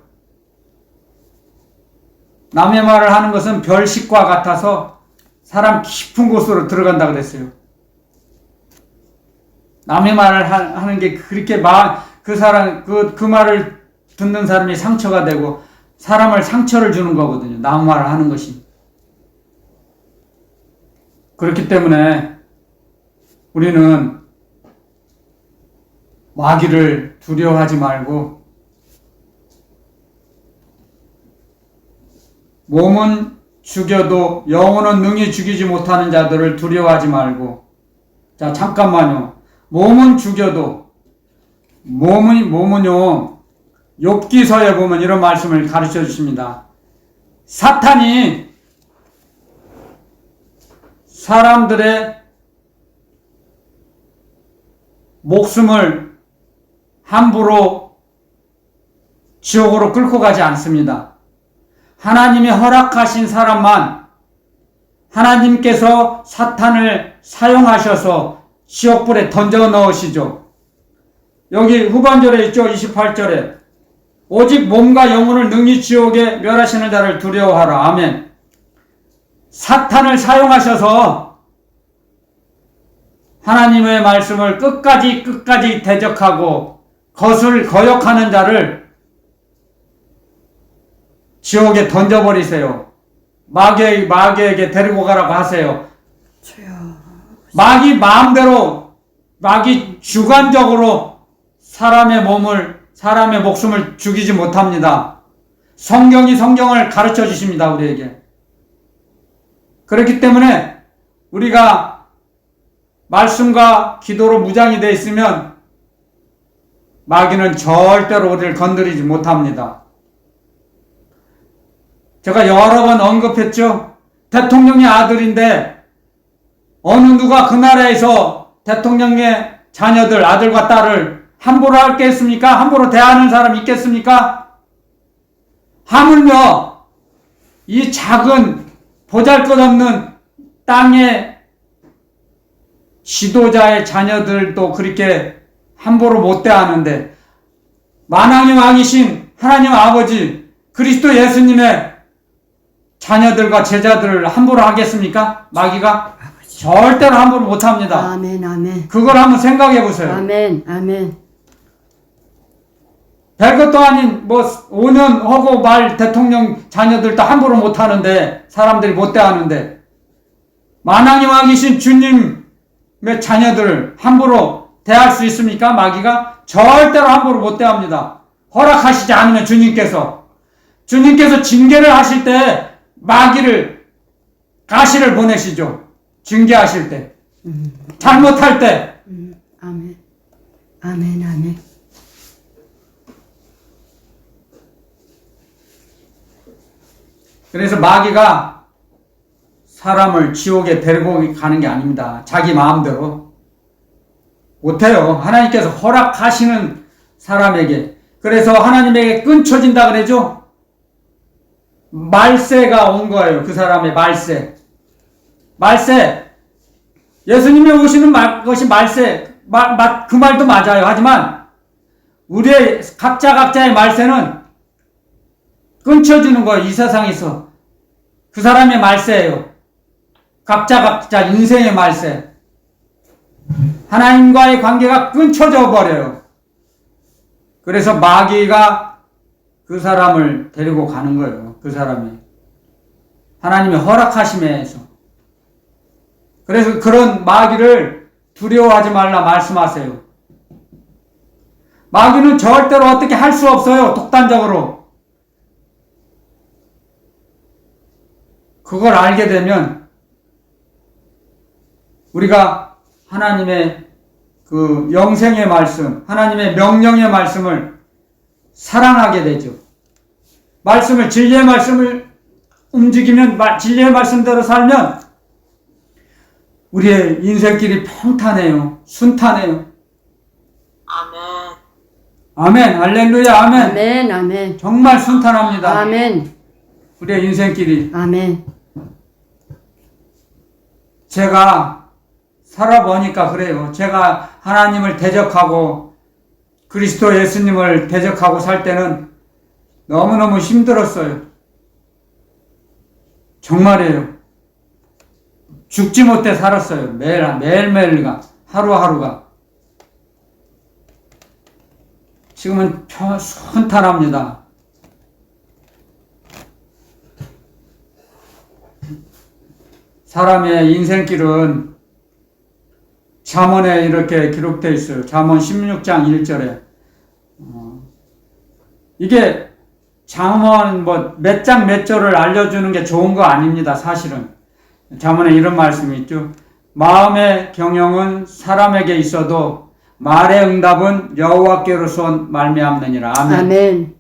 남의 말을 하는 것은 별식과 같아서 사람 깊은 곳으로 들어간다 그랬어요. 남의 말을 하는 게 그렇게 그 사람, 그 말을 듣는 사람이 상처가 되고 사람을 상처를 주는 거거든요. 남 말을 하는 것이. 그렇기 때문에 우리는 마귀를 두려워하지 말고 몸은 죽여도 영혼은 능히 죽이지 못하는 자들을 두려워하지 말고. 자, 잠깐만요. 몸은 죽여도 몸은요 욥기서에 보면 이런 말씀을 가르쳐 주십니다. 사탄이 사람들의 목숨을 함부로 지옥으로 끌고 가지 않습니다. 하나님이 허락하신 사람만 하나님께서 사탄을 사용하셔서 지옥불에 던져 넣으시죠. 여기 후반절에 있죠. 28절에 오직 몸과 영혼을 능히 지옥에 멸하시는 자를 두려워하라. 아멘. 사탄을 사용하셔서 하나님의 말씀을 끝까지 대적하고 거역하는 자를 지옥에 던져버리세요. 마귀에게 데리고 가라고 하세요. 마귀 마음대로, 마귀 주관적으로 사람의 목숨을 죽이지 못합니다. 성경을 가르쳐 주십니다, 우리에게. 그렇기 때문에 우리가 말씀과 기도로 무장이 되어 있으면 마귀는 절대로 우리를 건드리지 못합니다. 제가 여러 번 언급했죠. 대통령의 아들인데 어느 누가 그 나라에서 대통령의 자녀들, 아들과 딸을 함부로 할겠습니까? 함부로 대하는 사람 있겠습니까? 하물며 이 작은 보잘것없는 땅의 지도자의 자녀들도 그렇게 함부로 못 대하는데 만왕의 왕이신 하나님 아버지 그리스도 예수님의 자녀들과 제자들을 함부로 하겠습니까? 마귀가? 절대로 함부로 못합니다. 아멘, 아멘. 그걸 한번 생각해 보세요. 아멘, 아멘. 별것도 아닌 5년 하고 말 대통령 자녀들도 함부로 못하는데 사람들이 못 대하는데 만왕의 왕이신 주님의 자녀들을 함부로 대할 수 있습니까? 마귀가? 절대로 함부로 못 대합니다. 허락하시지 않으면 주님께서 징계를 하실 때 마귀를 가시를 보내시죠. 징계하실 때 잘못할 때 아멘, 아멘, 아멘. 그래서 마귀가 사람을 지옥에 데리고 가는 게 아닙니다. 자기 마음대로 못해요. 하나님께서 허락하시는 사람에게. 그래서 하나님에게 끊쳐진다 그러죠. 말세가 온 거예요. 그 사람의 말세. 예수님이 오시는 것이 말세. 그 말도 맞아요. 하지만 우리의 각자의 말세는 끊쳐지는 거예요. 이 세상에서. 그 사람의 말세예요. 각자 인생의 말세. 하나님과의 관계가 끊쳐져 버려요. 그래서 마귀가 그 사람을 데리고 가는 거예요. 그 사람이. 하나님의 허락하심에서. 그래서 그런 마귀를 두려워하지 말라 말씀하세요. 마귀는 절대로 어떻게 할 수 없어요. 독단적으로. 그걸 알게 되면 우리가 하나님의 그 그 영생의 말씀, 하나님의 명령의 말씀을 사랑하게 되죠. 말씀을, 진리의 말씀을 움직이면, 진리의 말씀대로 살면 우리의 인생길이 평탄해요. 순탄해요. 아멘. 아멘. 할렐루야. 아멘. 아멘. 아멘. 정말 순탄합니다. 아멘. 우리의 인생길이. 아멘. 제가 살아보니까 그래요. 제가 하나님을 대적하고 그리스도 예수님을 대적하고 살 때는 너무너무 힘들었어요. 정말이에요. 죽지 못해 살았어요. 매일매일가, 하루하루가. 지금은 순탄합니다. 사람의 인생길은 잠언에 이렇게 기록되어 있어요. 잠언 16장 1절에. 이게 잠언 몇 장 몇 절을 알려주는 게 좋은 거 아닙니다. 사실은. 잠언에 이런 말씀이 있죠. 마음의 경영은 사람에게 있어도 말의 응답은 여호와께로서 말미암느니라. 아멘. 아멘.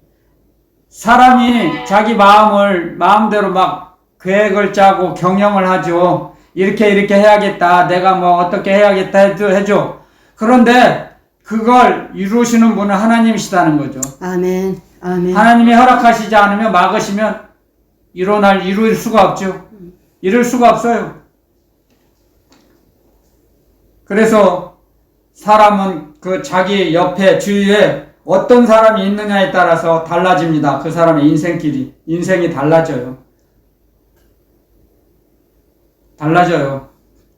사람이 자기 마음대로 막 계획을 짜고 경영을 하죠. 이렇게 해야겠다. 내가 뭐 어떻게 해야겠다 해줘. 그런데 그걸 이루시는 분은 하나님이시다는 거죠. 아멘. 아멘. 하나님이 허락하시지 않으면 막으시면 이룰 수가 없죠. 이룰 수가 없어요. 그래서 사람은 그 자기 옆에 주위에 어떤 사람이 있느냐에 따라서 달라집니다. 그 사람의 인생이 달라져요.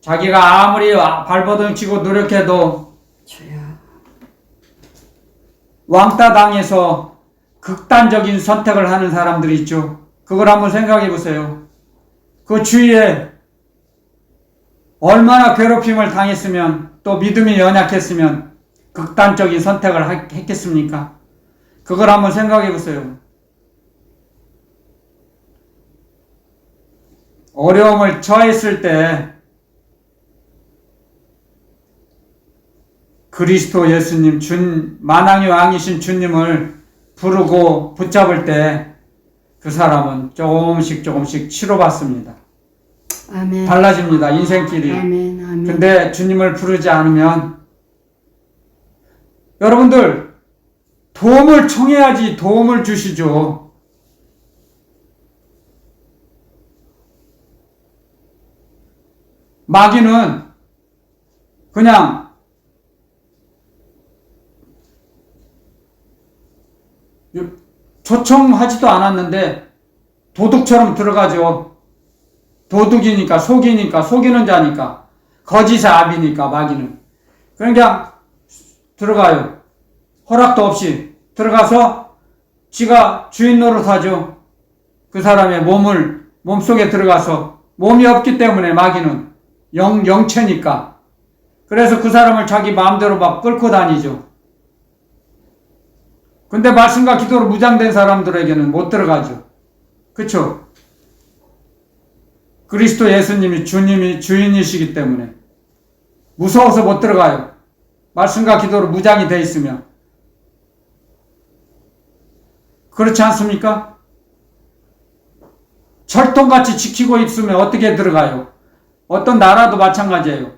자기가 아무리 발버둥 치고 노력해도 주여. 왕따 당해서 극단적인 선택을 하는 사람들이 있죠. 그걸 한번 생각해 보세요. 그 주위에 얼마나 괴롭힘을 당했으면, 또 믿음이 연약했으면 극단적인 선택을 했겠습니까? 그걸 한번 생각해 보세요. 어려움을 처했을 때 그리스도 예수님, 만왕의 왕이신 주님을 부르고 붙잡을 때 그 사람은 조금씩 치료받습니다. 아멘. 달라집니다. 인생길이. 아멘. 아멘. 근데 주님을 부르지 않으면, 여러분들 도움을 청해야지 도움을 주시죠. 마귀는 그냥 초청하지도 않았는데 도둑처럼 들어가죠. 도둑이니까, 속이는 자니까, 거짓의 압이니까 마귀는. 그냥 들어가요. 허락도 없이 들어가서 지가 주인 노릇하죠. 그 사람의 몸속에 들어가서, 몸이 없기 때문에 마귀는 영체니까. 그래서 그 사람을 자기 마음대로 막 끌고 다니죠. 근데 말씀과 기도로 무장된 사람들에게는 못 들어가죠. 그쵸? 그리스도 예수님이 주인이시기 때문에 무서워서 못 들어가요. 말씀과 기도로 무장이 돼 있으면. 그렇지 않습니까? 철통같이 지키고 있으면 어떻게 들어가요? 어떤 나라도 마찬가지예요.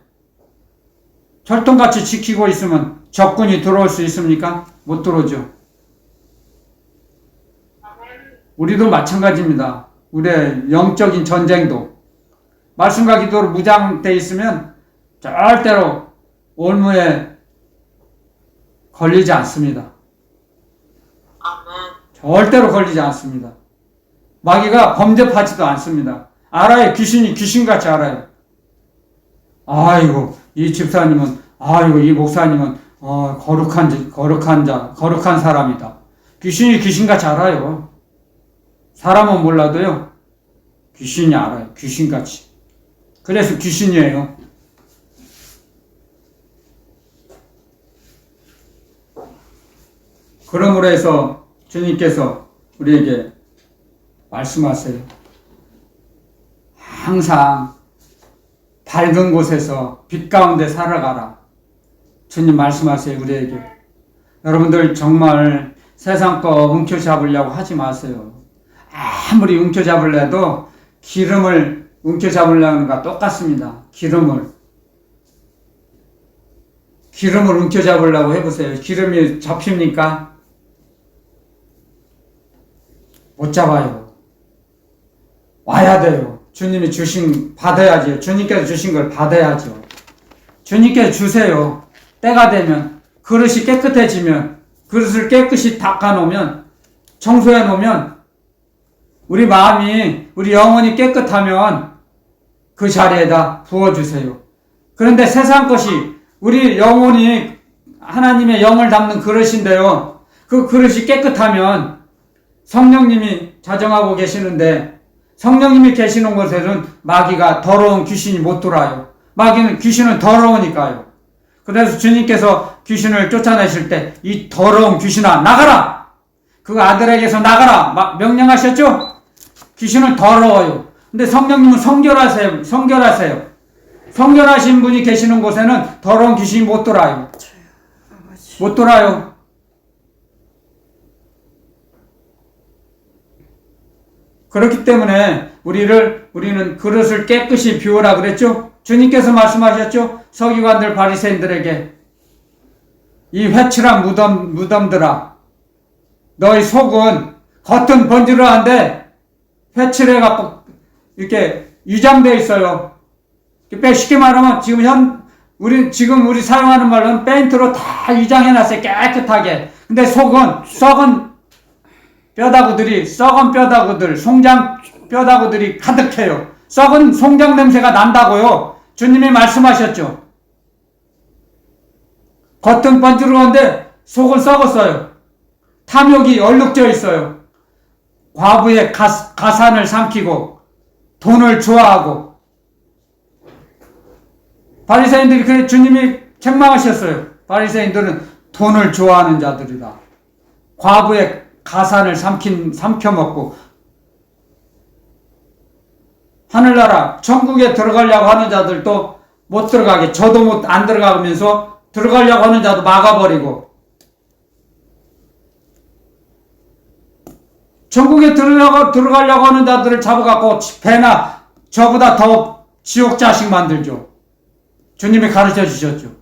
철통같이 지키고 있으면 적군이 들어올 수 있습니까? 못 들어오죠. 우리도 마찬가지입니다. 우리의 영적인 전쟁도 말씀과 기도로 무장돼 있으면 절대로 올무에 걸리지 않습니다. 절대로 걸리지 않습니다. 마귀가 범접하지도 않습니다. 알아요. 귀신이 귀신같이 알아요. 아이고, 이 집사님은, 아이고, 이 목사님은 거룩한 사람이다. 귀신이 귀신같이 알아요. 사람은 몰라도요, 귀신이 알아요. 귀신같이. 그래서 귀신이에요. 그러므로 해서 주님께서 우리에게 말씀하세요. 항상 밝은 곳에서 빛 가운데 살아가라. 주님 말씀하세요, 우리에게. 여러분들 정말 세상 거 움켜잡으려고 하지 마세요. 아무리 움켜잡으려도 기름을 움켜잡으려는 것과 똑같습니다. 기름을 움켜잡으려고 해보세요. 기름이 잡힙니까? 못 잡아요. 와야 돼요. 주님이 받아야죠. 주님께서 주신 걸 받아야죠. 주님께서 주세요. 때가 되면, 그릇이 깨끗해지면, 그릇을 깨끗이 닦아놓으면, 청소해놓으면, 우리 마음이, 우리 영혼이 깨끗하면 그 자리에다 부어주세요. 그런데 세상 것이, 우리 영혼이 하나님의 영을 담는 그릇인데요. 그 그릇이 깨끗하면 성령님이 자정하고 계시는데, 성령님이 계시는 곳에는 마귀가 더러운 귀신이 못 들어와요. 귀신은 더러우니까요. 그래서 주님께서 귀신을 쫓아내실 때 이 더러운 귀신아 나가라! 그 아들에게서 나가라! 명령하셨죠? 귀신은 더러워요. 근데 성령님은 성결하세요. 성결하신 분이 계시는 곳에는 더러운 귀신이 못 돌아요. 못 돌아요. 그렇기 때문에 우리는 그릇을 깨끗이 비우라 그랬죠? 주님께서 말씀하셨죠? 서기관들 바리새인들에게 이 회칠한 무덤들아, 너희 속은 겉은 번지르한데 회칠해갖고 이렇게 위장되어 있어요. 쉽게 말하면 지금 우리 사용하는 말로는 페인트로 다 위장해놨어요. 깨끗하게. 근데 속은 썩은 뼈다구들, 송장 뼈다구들이 가득해요. 썩은 송장 냄새가 난다고요. 주님이 말씀하셨죠. 겉은 번지르한데 속은 썩었어요. 탐욕이 얼룩져 있어요. 과부의 가산을 삼키고 돈을 좋아하고. 바리새인들이 그래 주님이 책망하셨어요. 바리새인들은 돈을 좋아하는 자들이다. 과부의 가산을 삼켜먹고 하늘나라 천국에 들어가려고 하는 자들도 못 들어가게, 저도 안 들어가면서 들어가려고 하는 자도 막아버리고, 천국에 들어가려고 하는 자들을 잡아갖고 배나 저보다 더 지옥 자식 만들죠. 주님이 가르쳐 주셨죠.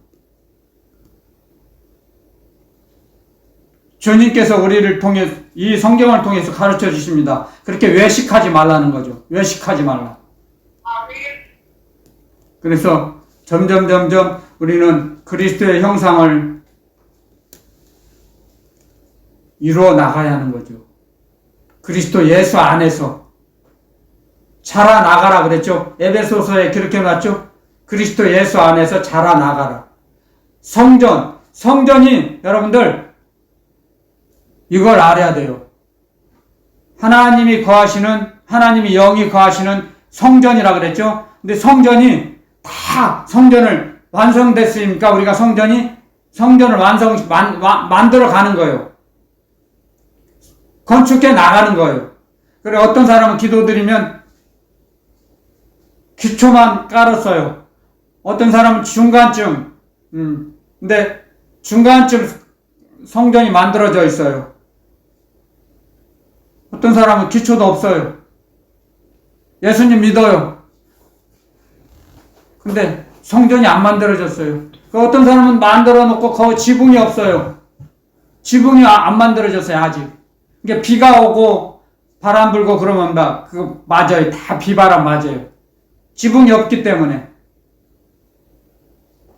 주님께서 우리를 통해, 이 성경을 통해서 가르쳐 주십니다. 그렇게 외식하지 말라는 거죠. 외식하지 말라. 그래서 점점 우리는 그리스도의 형상을 이루어 나가야 하는 거죠. 그리스도 예수 안에서 자라나가라 그랬죠. 에베소서에 그렇게 놨죠. 그리스도 예수 안에서 자라나가라. 성전이 여러분들 이걸 알아야 돼요. 하나님이 영이 거하시는 성전이라 그랬죠. 근데 성전을 완성됐으니까 우리가 성전을 만들어 가는 거예요. 건축해 나가는 거예요. 그래, 어떤 사람은 기도드리면 기초만 깔았어요. 어떤 사람은 중간쯤, 근데 중간쯤 성전이 만들어져 있어요. 어떤 사람은 기초도 없어요. 예수님 믿어요. 근데 성전이 안 만들어졌어요. 어떤 사람은 만들어 놓고 거기 지붕이 없어요. 지붕이 안 만들어졌어요, 아직. 그러니까 비가 오고 바람 불고 그러면 그거 맞아요. 다 비바람 맞아요. 지붕이 없기 때문에.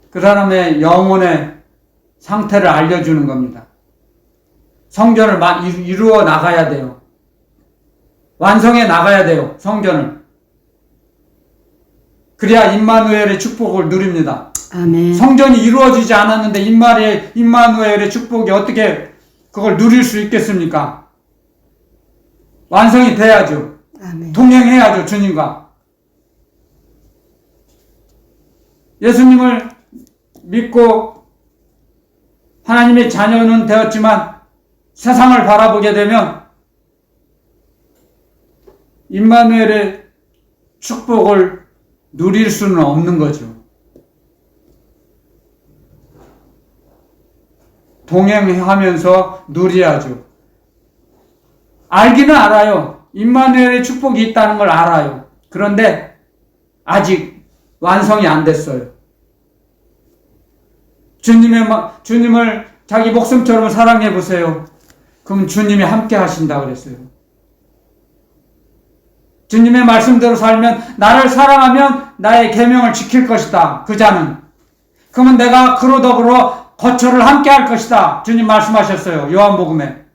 그 사람의 영혼의 상태를 알려주는 겁니다. 성전을 이루어 나가야 돼요. 완성해 나가야 돼요. 성전을. 그래야 임마누엘의 축복을 누립니다. 아멘. 성전이 이루어지지 않았는데 임마누엘의 축복이 어떻게 그걸 누릴 수 있겠습니까? 완성이 돼야죠. 아멘. 동행해야죠, 주님과. 예수님을 믿고 하나님의 자녀는 되었지만 세상을 바라보게 되면 임마누엘의 축복을 누릴 수는 없는 거죠. 동행하면서 누려야죠. 알기는 알아요. 임마누엘의 축복이 있다는 걸 알아요. 그런데 아직 완성이 안 됐어요. 주님을 자기 목숨처럼 사랑해 보세요. 그럼 주님이 함께 하신다 그랬어요. 주님의 말씀대로 살면, 나를 사랑하면 나의 계명을 지킬 것이다. 그 자는. 그러면 내가 그로 더불어 거처를 함께 할 것이다. 주님 말씀하셨어요. 요한복음에.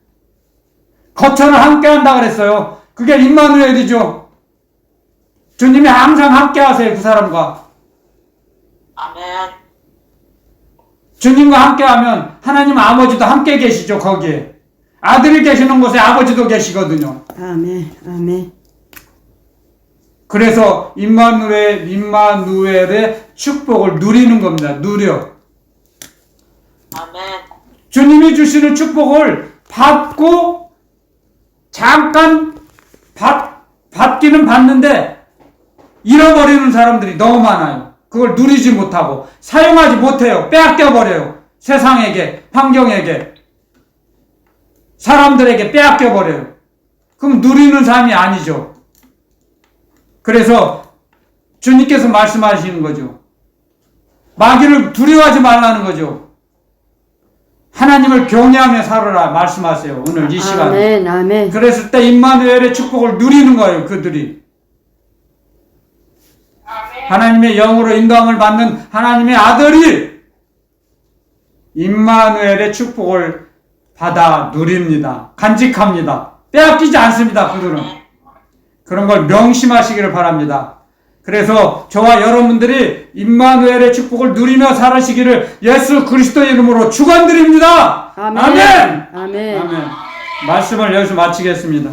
거처를 함께 한다 그랬어요. 그게 임마누엘이죠. 주님이 항상 함께 하세요. 그 사람과. 아멘. 주님과 함께 하면 하나님 아버지도 함께 계시죠. 거기에. 아들이 계시는 곳에 아버지도 계시거든요. 아멘. 아멘. 그래서 임마누엘의 축복을 누리는 겁니다. 누려. 아멘. 주님이 주시는 축복을 받고 잠깐 받기는 받는데 잃어버리는 사람들이 너무 많아요. 그걸 누리지 못하고 사용하지 못해요. 빼앗겨버려요. 세상에게, 환경에게, 사람들에게 빼앗겨버려요. 그럼 누리는 삶이 아니죠. 그래서 주님께서 말씀하시는 거죠. 마귀를 두려워하지 말라는 거죠. 하나님을 경외하며 살아라 말씀하세요. 오늘 이 시간에. 아멘. 아멘. 그랬을 때 임마누엘의 축복을 누리는 거예요. 그들이. 하나님의 영으로 인도함을 받는 하나님의 아들이 임마누엘의 축복을 받아 누립니다. 간직합니다. 빼앗기지 않습니다. 그들은. 그런 걸 명심하시기를 바랍니다. 그래서 저와 여러분들이 임마누엘의 축복을 누리며 살으시기를 예수 그리스도의 이름으로 축원드립니다. 아멘. 아멘. 아멘. 아멘. 말씀을 여기서 마치겠습니다.